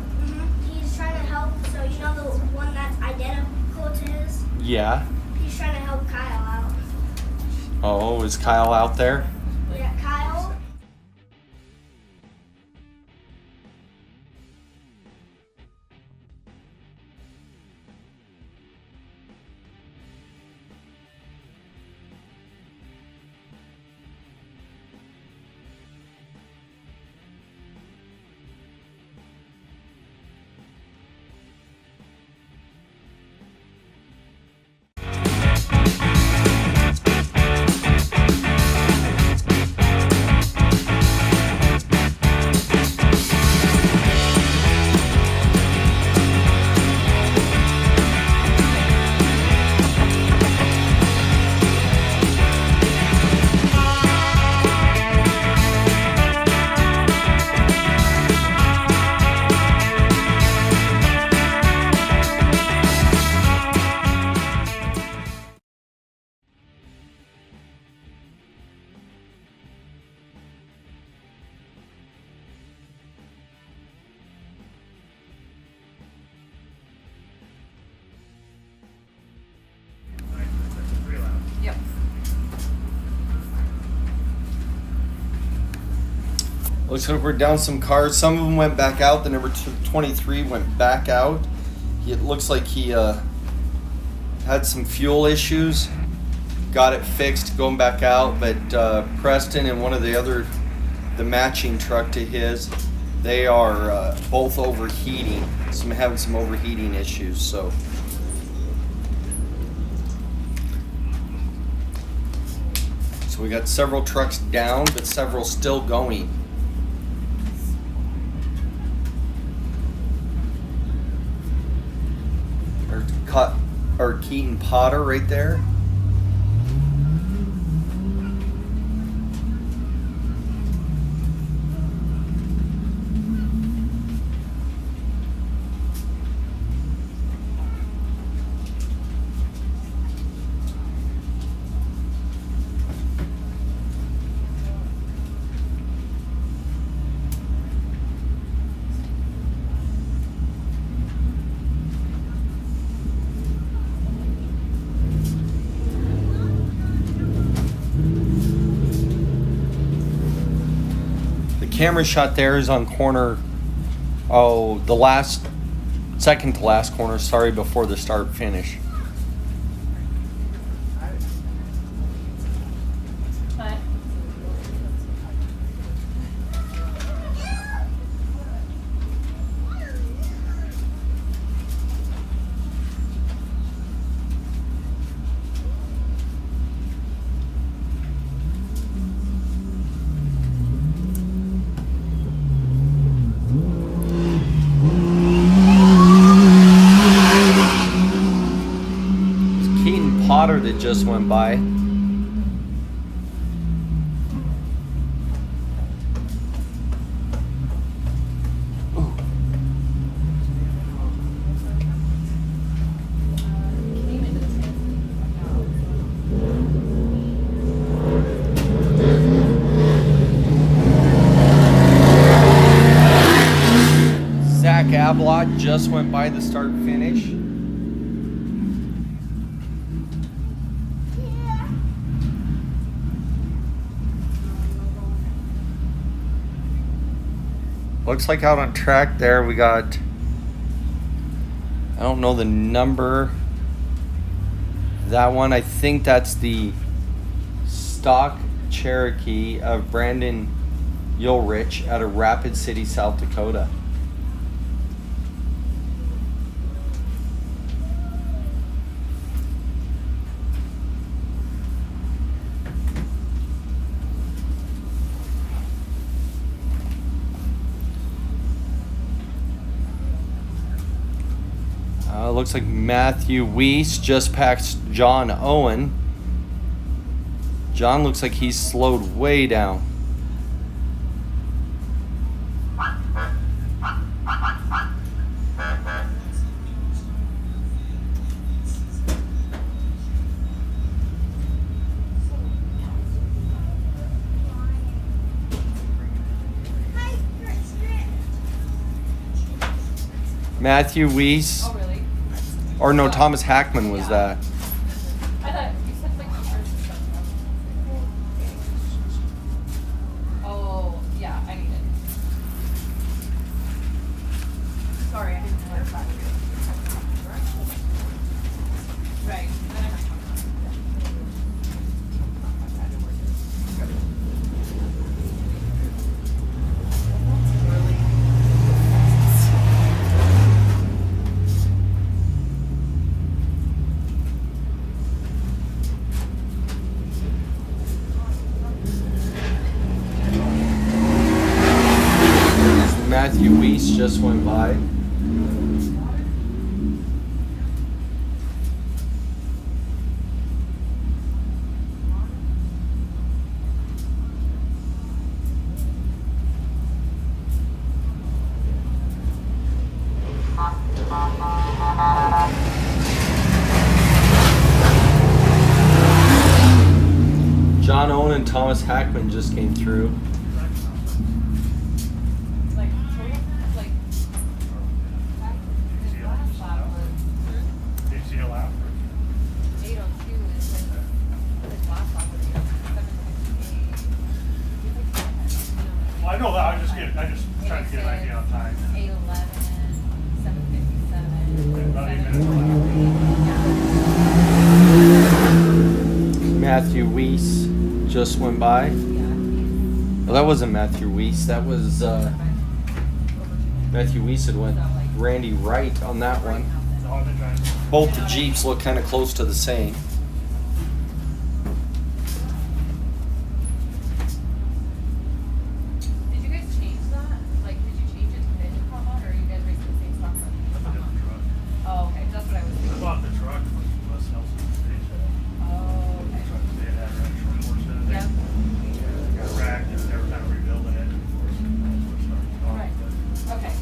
He's trying to help. So you know the one that's identical to his? Yeah. He's trying to help Kyle out. Oh, is Kyle out there? Yeah, Kyle. Yep. Looks like we're down some cars. Some of them went back out. The number 23 went back out. It looks like he had some fuel issues. Got it fixed, going back out. But Preston and one of the matching truck to his, they are both overheating. So I'm having some overheating issues. So we got several trucks down, but several still going. Or Keaton Potter right there. Camera shot there is on corner, the second to last corner, sorry, before the start finish. What? Potter that just went by. Zach Ablott just went by the start finish. Looks like out on track there we got, I don't know the number, that one, I think that's the stock Cherokee of Brandon Ulrich out of Rapid City, South Dakota. Looks like Matthew Weiss just passed John Owen. John looks like he's slowed way down. Matthew Weiss. Oh, really? Or no, Thomas Hackman was that. I thought you said like t-shirts and stuff. Oh, yeah, I need it. Sorry, I didn't know that. Right. Matthew Weiss just went by. John Owen and Thomas Hackman just came through. I know that. I just trying to get an idea on time. 8:11, 7:57. About 8 minutes. Matthew Weiss just went by. Well, that wasn't Matthew Weiss. That was Matthew Weiss had went Randy Wright on that one. Both the Jeeps look kind of close to the same. Did you guys change that? Like, did you change it to the engine compound, or are you guys racing the same stock car? Oh, okay. That's what I was I thinking. bought the truck from West Nelson Station. Oh, okay. They had that wreck from horse in it. Yeah. It got wrecked and they were kind of rebuilding it. Right. Okay.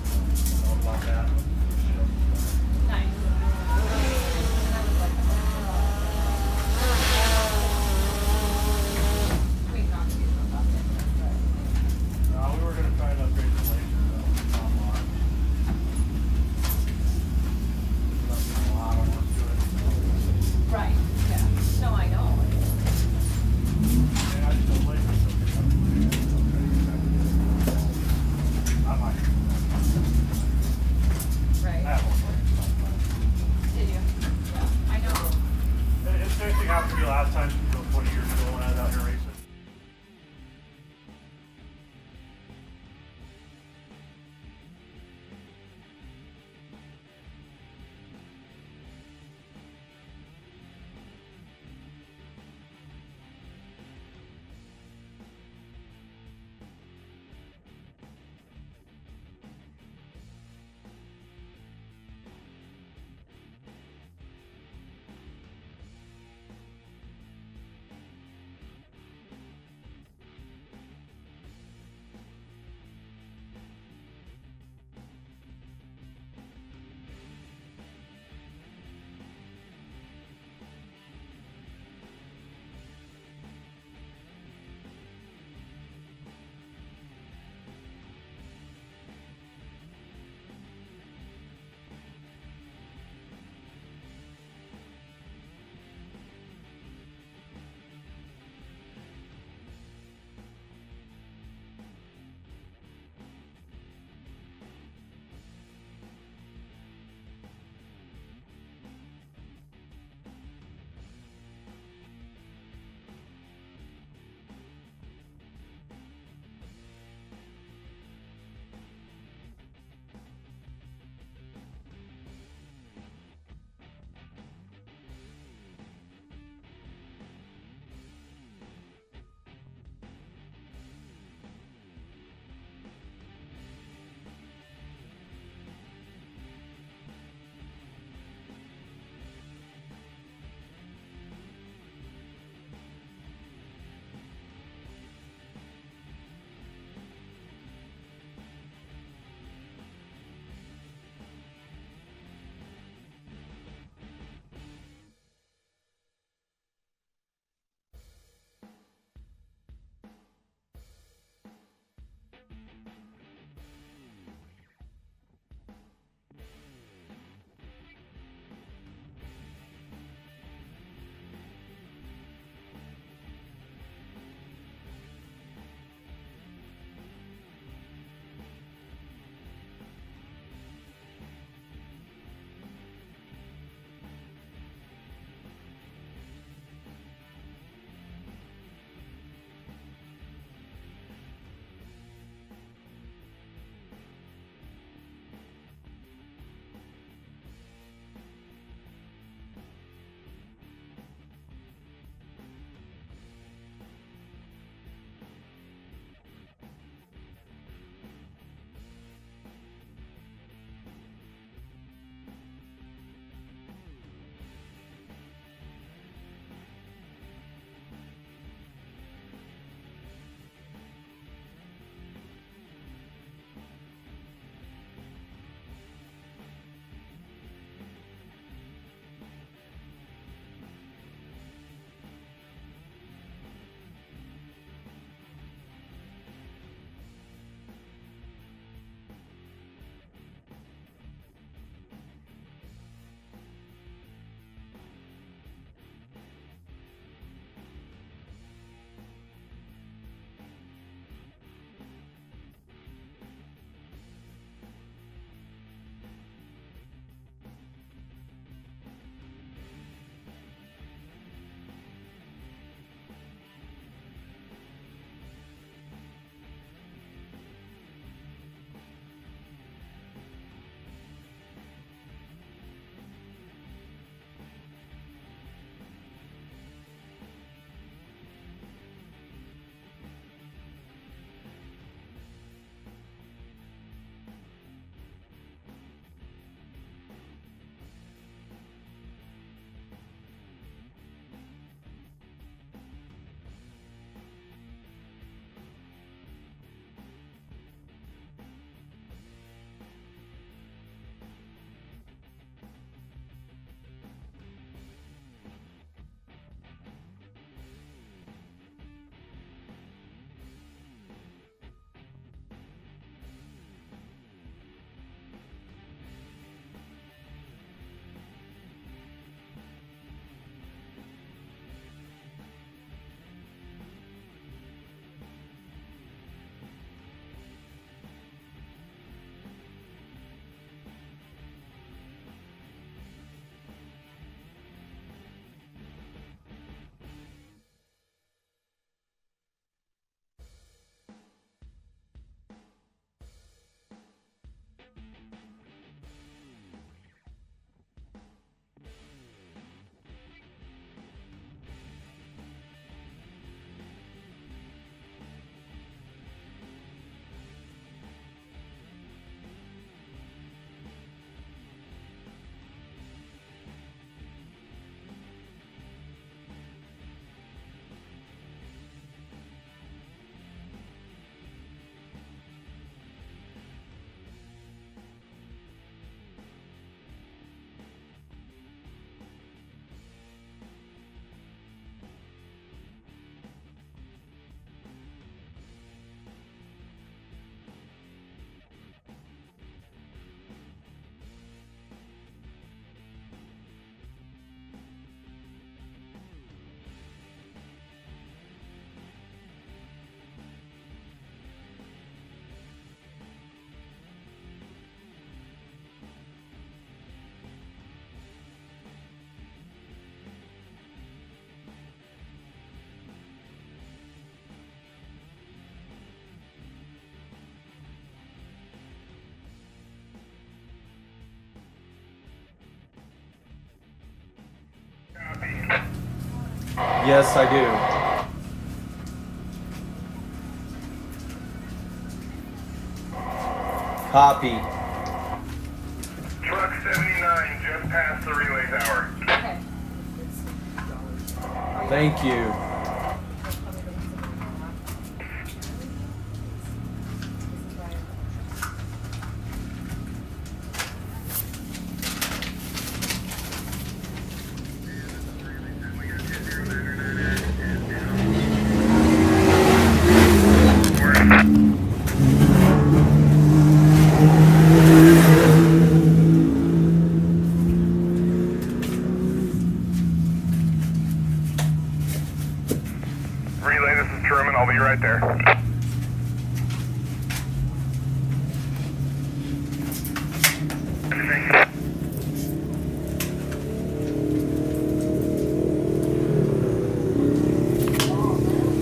All about that. Nice. And I was like, oh. Yes, I do. Copy. Truck 79 just passed the relay tower. Okay. Thank you. Relay, this is Truman. I'll be right there.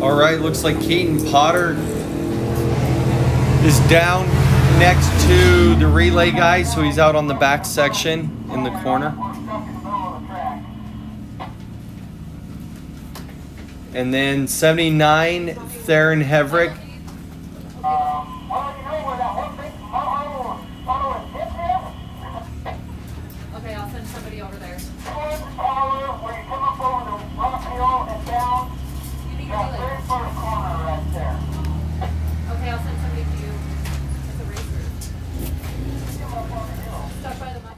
All right, looks like Keaton Potter is down next to the relay guy, so he's out on the back section in the corner. And then 79, Theron Heverick. Okay, I'll send somebody over there. You need your relay. Okay, I'll send somebody to you. It's a racer. Stop by the mic.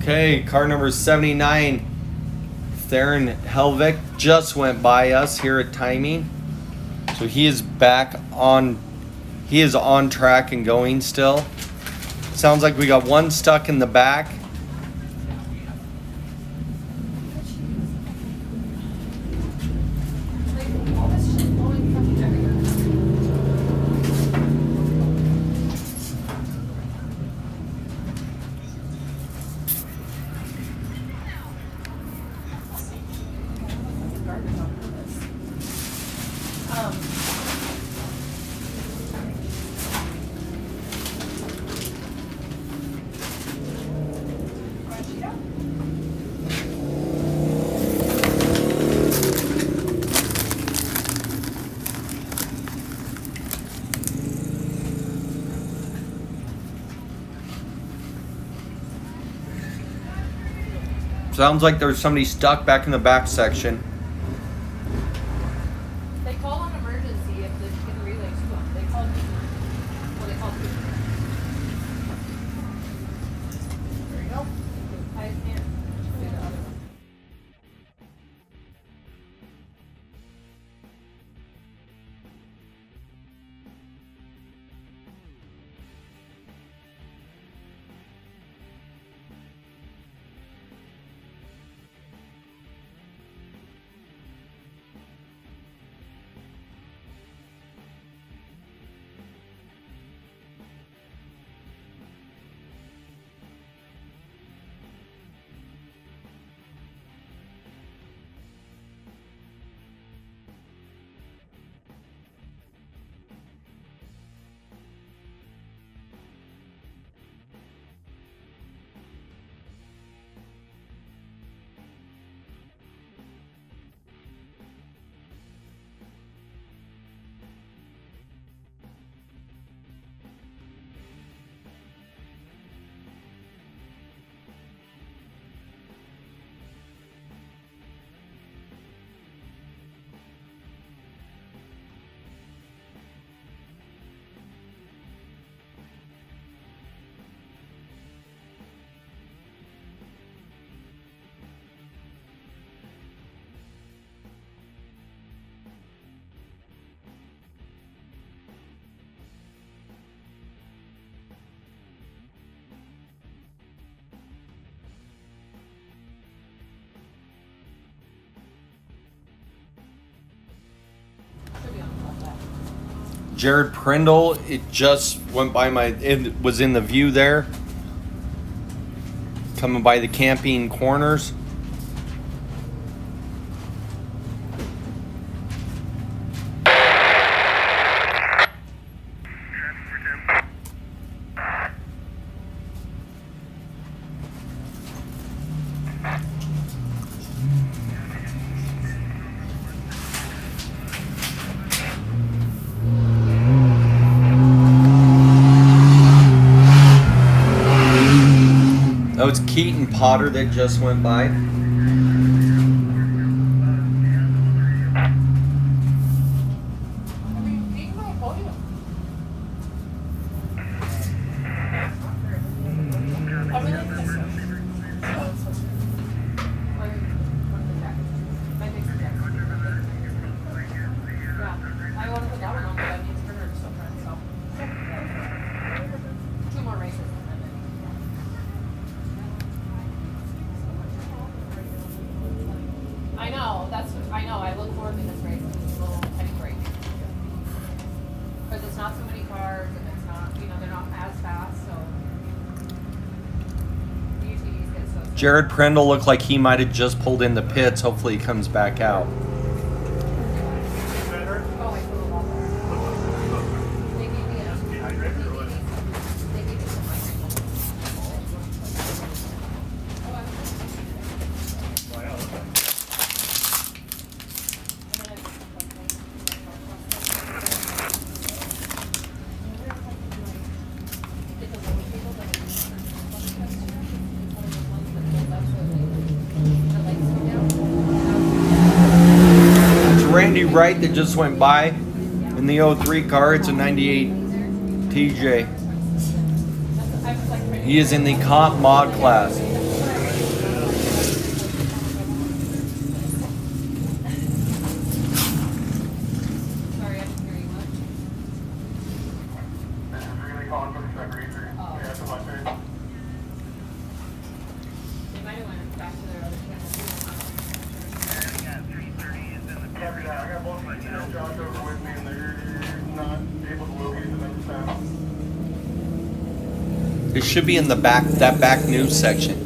Okay, car number 79, Theron Helvik, just went by us here at timing. So he is back on, he is on track and going still. Sounds like we got one stuck in the back. Sounds like there's somebody stuck back in the back section. They call an emergency if the relays to them. They call people. Well, they call people. There you go. I can't do the other one. Jared Prindle, it just went by it was in the view there. Coming by the camping corners. That was Keaton Potter that just went by. I look forward to this race. It's a little heavy break. Because it's not so many cars and it's not, they're not as fast, so the UTVs get so. Jared Prindle looked like he might have just pulled in the pits. Hopefully he comes back out. Randy Wright that just went by in the 03 car. It's a 98 TJ. He is in the comp mod class. It should be in the back, that back news section.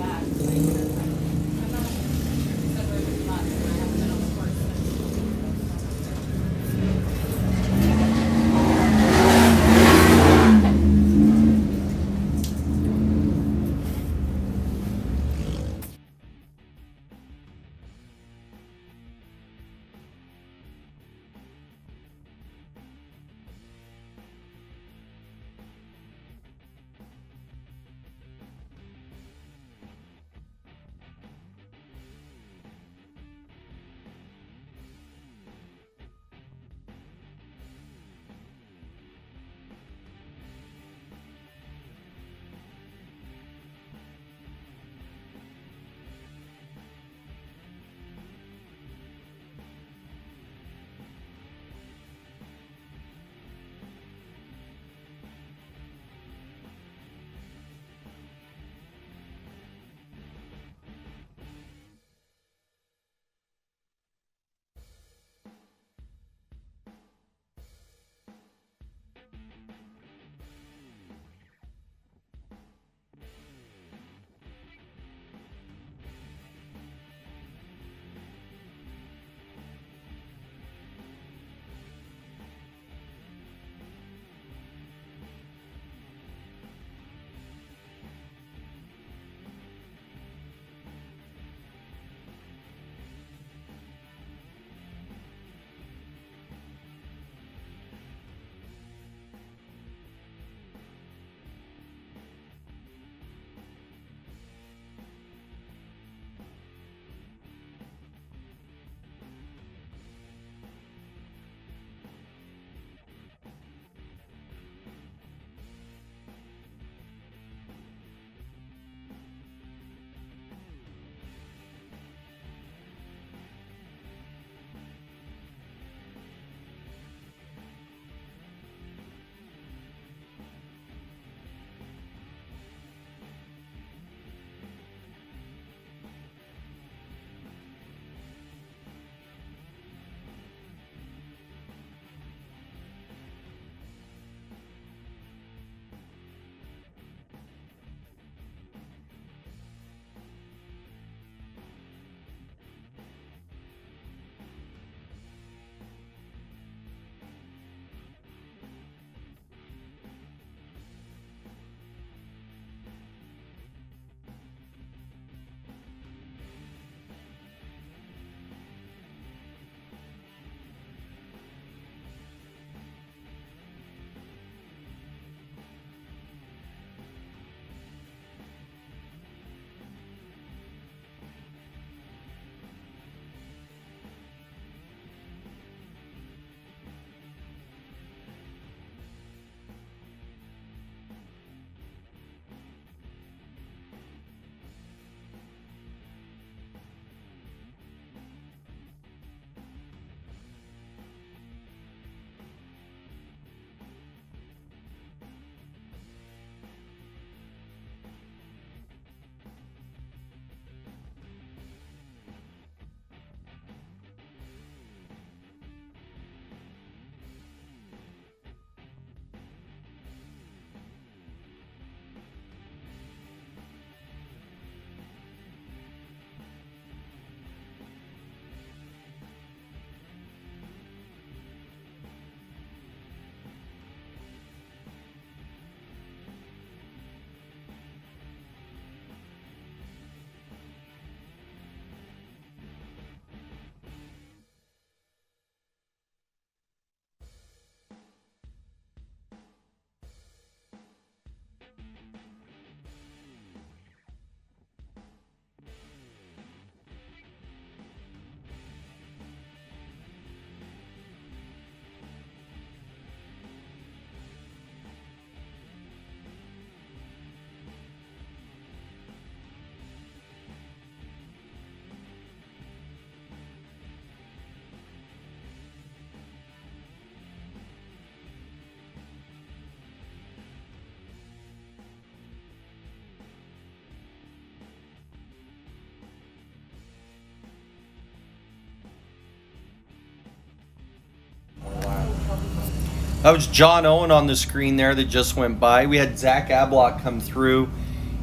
That was John Owen on the screen there that just went by. We had Zach Ablock come through,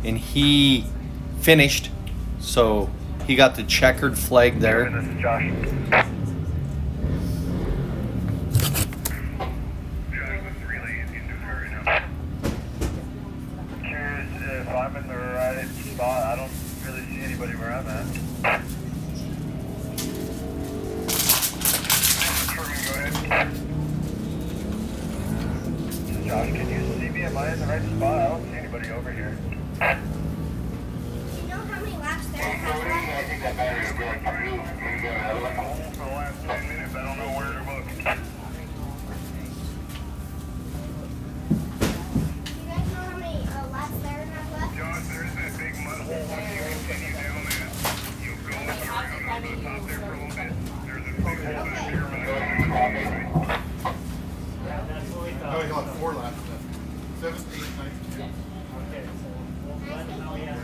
and he finished. So he got the checkered flag there. This is Josh. Curious if I'm in the right spot. I don't really see anybody where I'm at. Go ahead. Josh, can you see me? Am I in the right spot? I don't see anybody over here. Do you know how many laps there have left? I think that battery will be like for the last 10 minutes. I don't know where to look. Do you guys know how many laps there have left? Josh, there's that big mud hole. Once you continue down that, you'll go around over the top there for a little bit. There's a big hole back here. Oh, you got 4 laps left. 7, 8, 9, 10. Okay, so we'll let them know he has.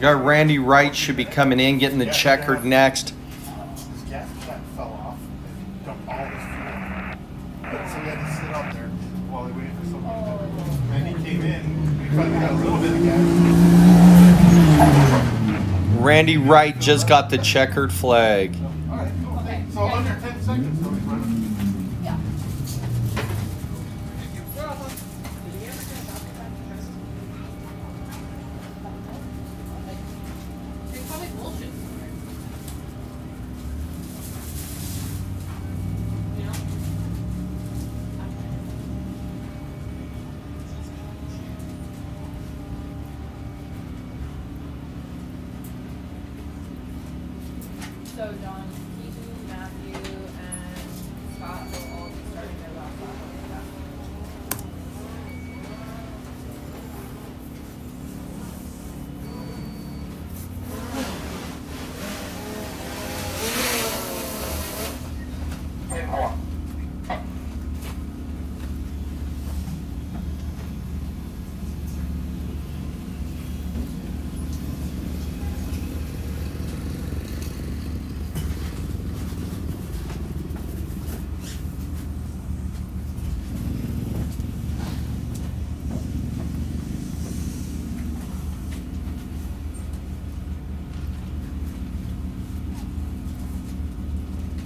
Got Randy Wright should be coming in, getting the checkered next. His gas tank fell off and dumped all his fuel. But so he had to sit out there while he waited for somebody to do it. And he came in, we finally got a little bit of gas. Randy Wright just got the checkered flag. All right, cool. So under 10 seconds, so he's running. So John, Keaton, Matthew, and Scott will all be starting their last lap on the back.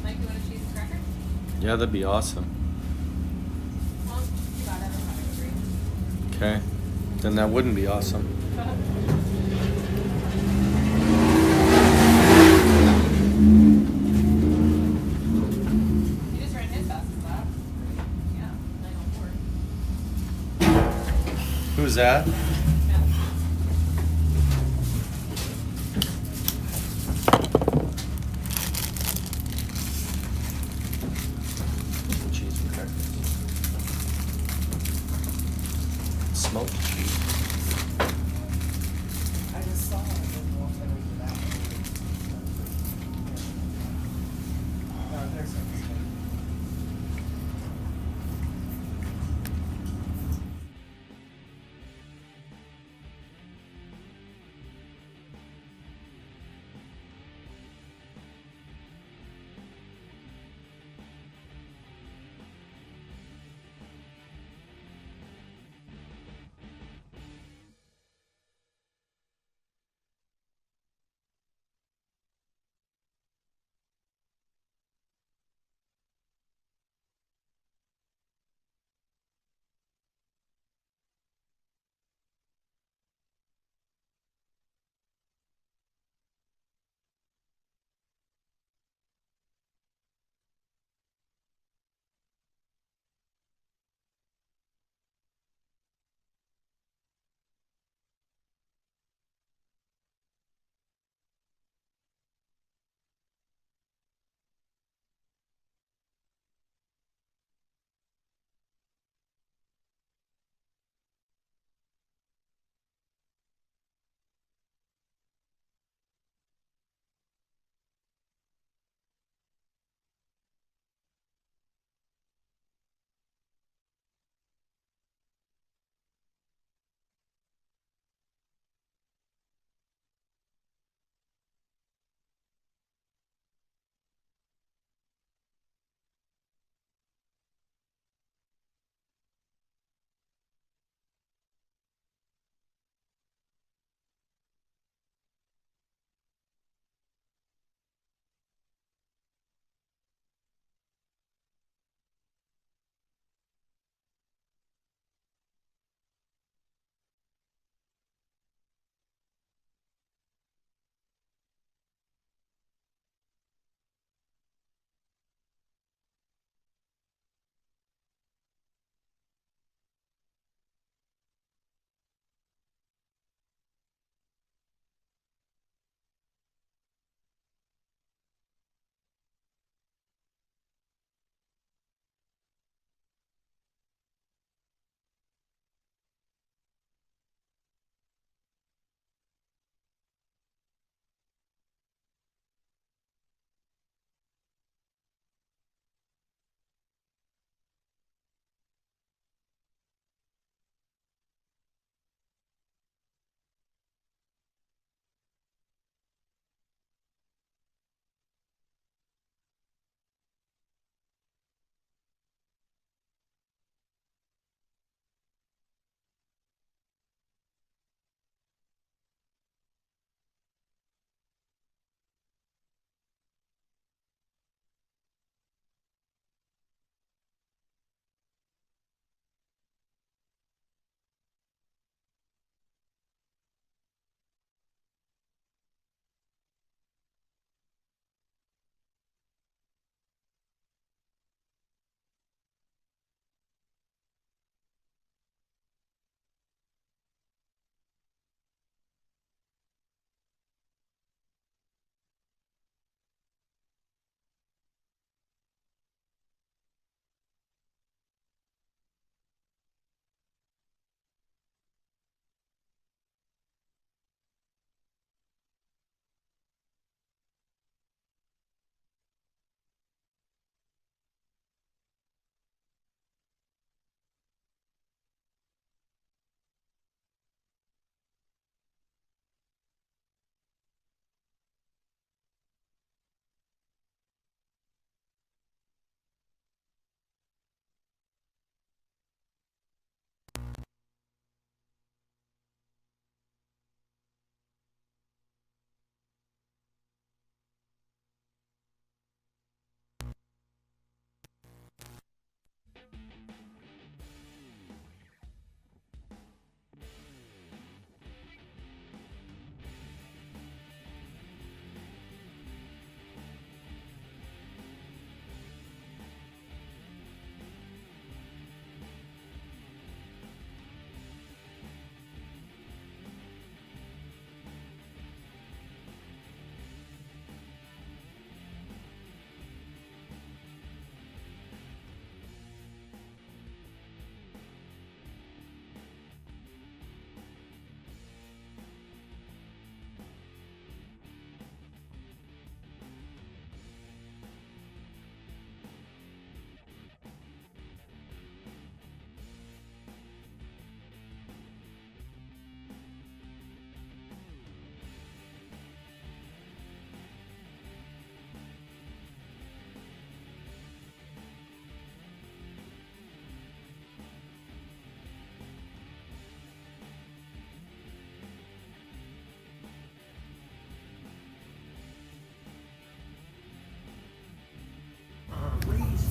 Mike, you want a cheese and cracker? Yeah, that'd be awesome. Well, you got it. I'm not agree. Okay. Then that wouldn't be awesome. He just ran his fastest lap. Yeah, 9:04. Who's that? Yeah. Cheese and crackers. Smoked cheese. I just saw it. I didn't know if there was that. No, there's something.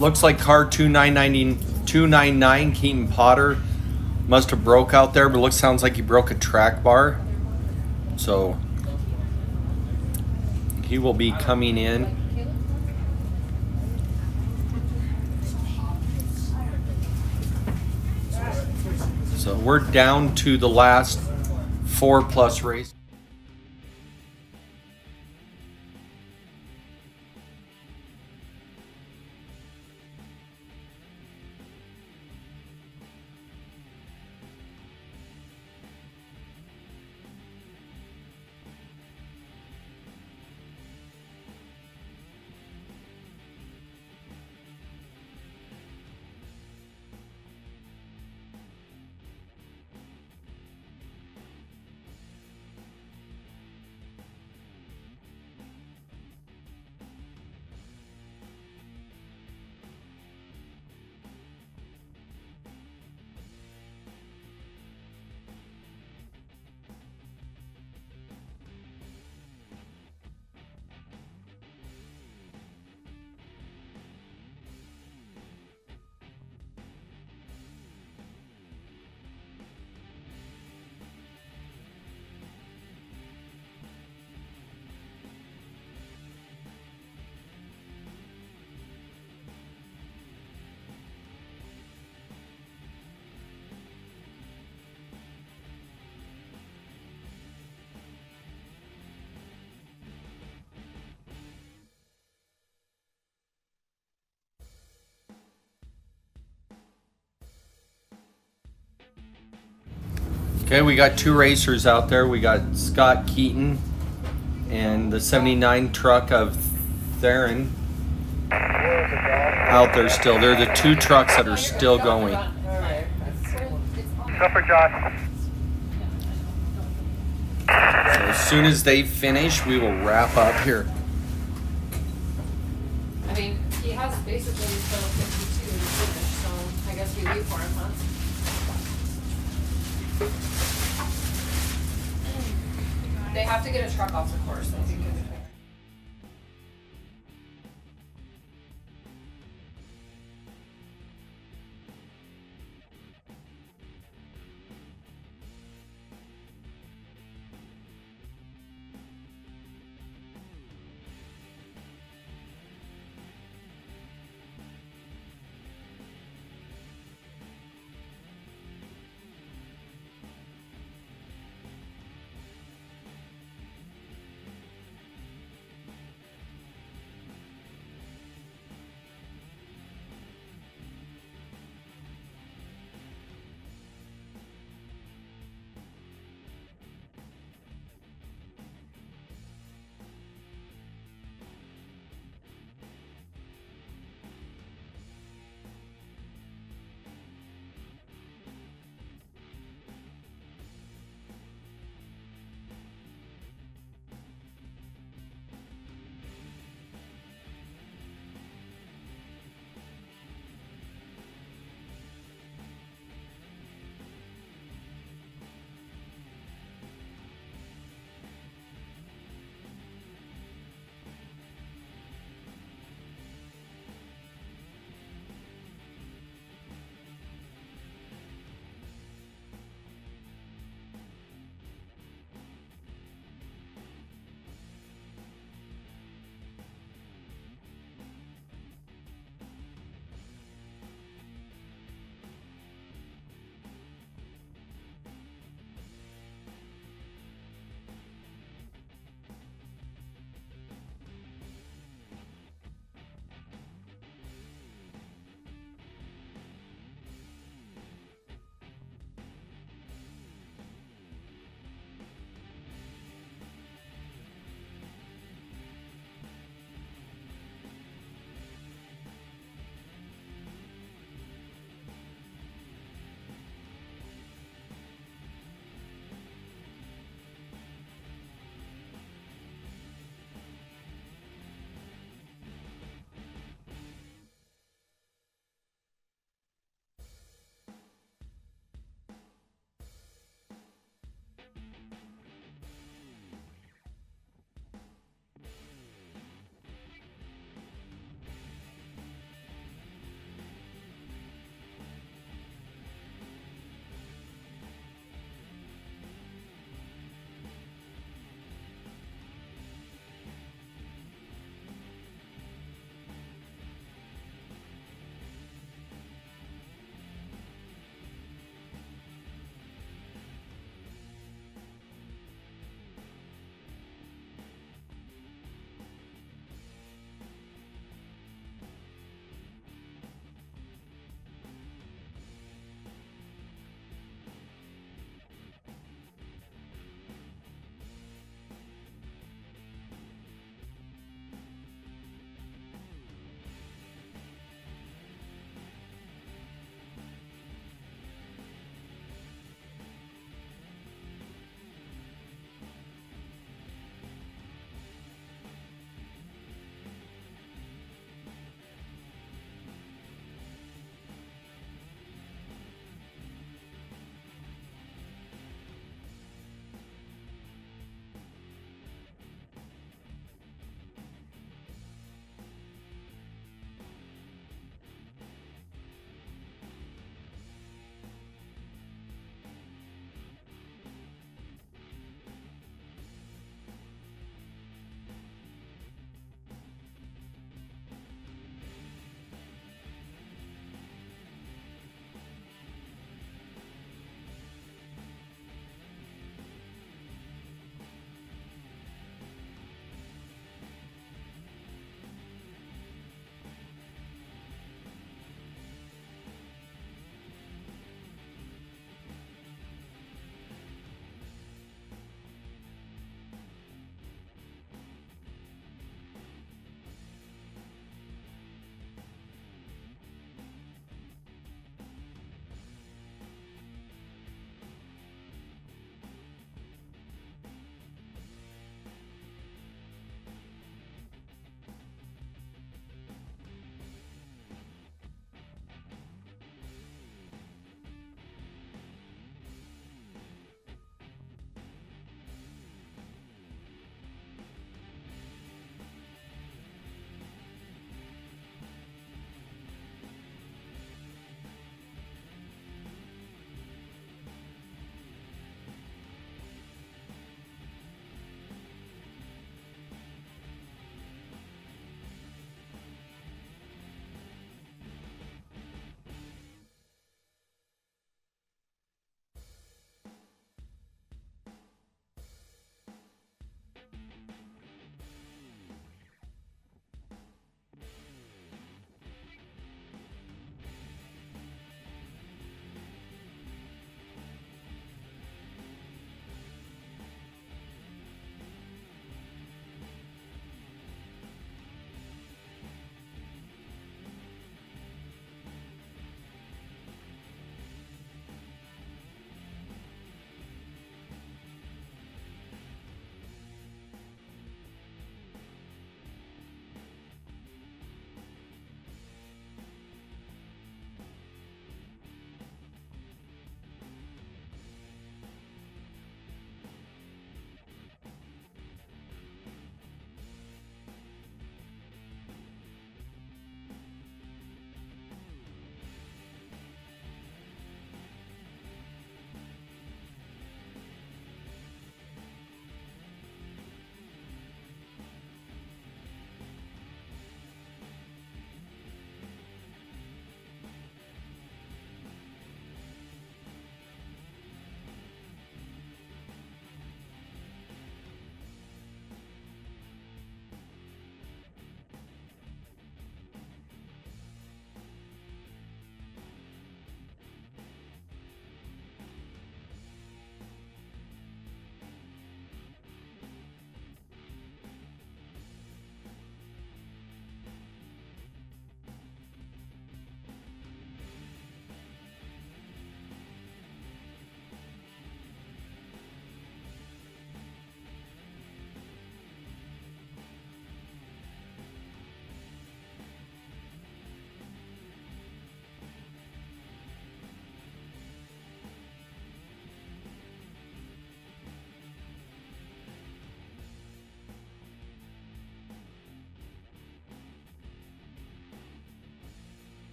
Looks like car 299 Keaton Potter must have broke out there, but sounds like he broke a track bar. So he will be coming in. So we're down to the last 4+ race. Okay, we got 2 racers out there. We got Scott Keaton and the 79 truck of Theron out there still. They're the 2 trucks that are still going. Suffer, Josh. So as soon as they finish, we will wrap up here. I mean, he has basically until 52 to finish, so I guess we wait for him, huh? They have to get a truck off the course, I think.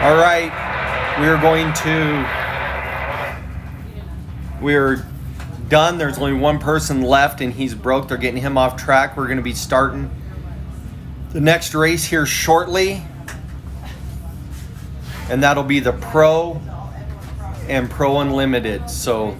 All right, we're done. There's only one person left, and he's broke. They're getting him off track. We're going to be starting the next race here shortly, and that'll be the Pro and Pro Unlimited. So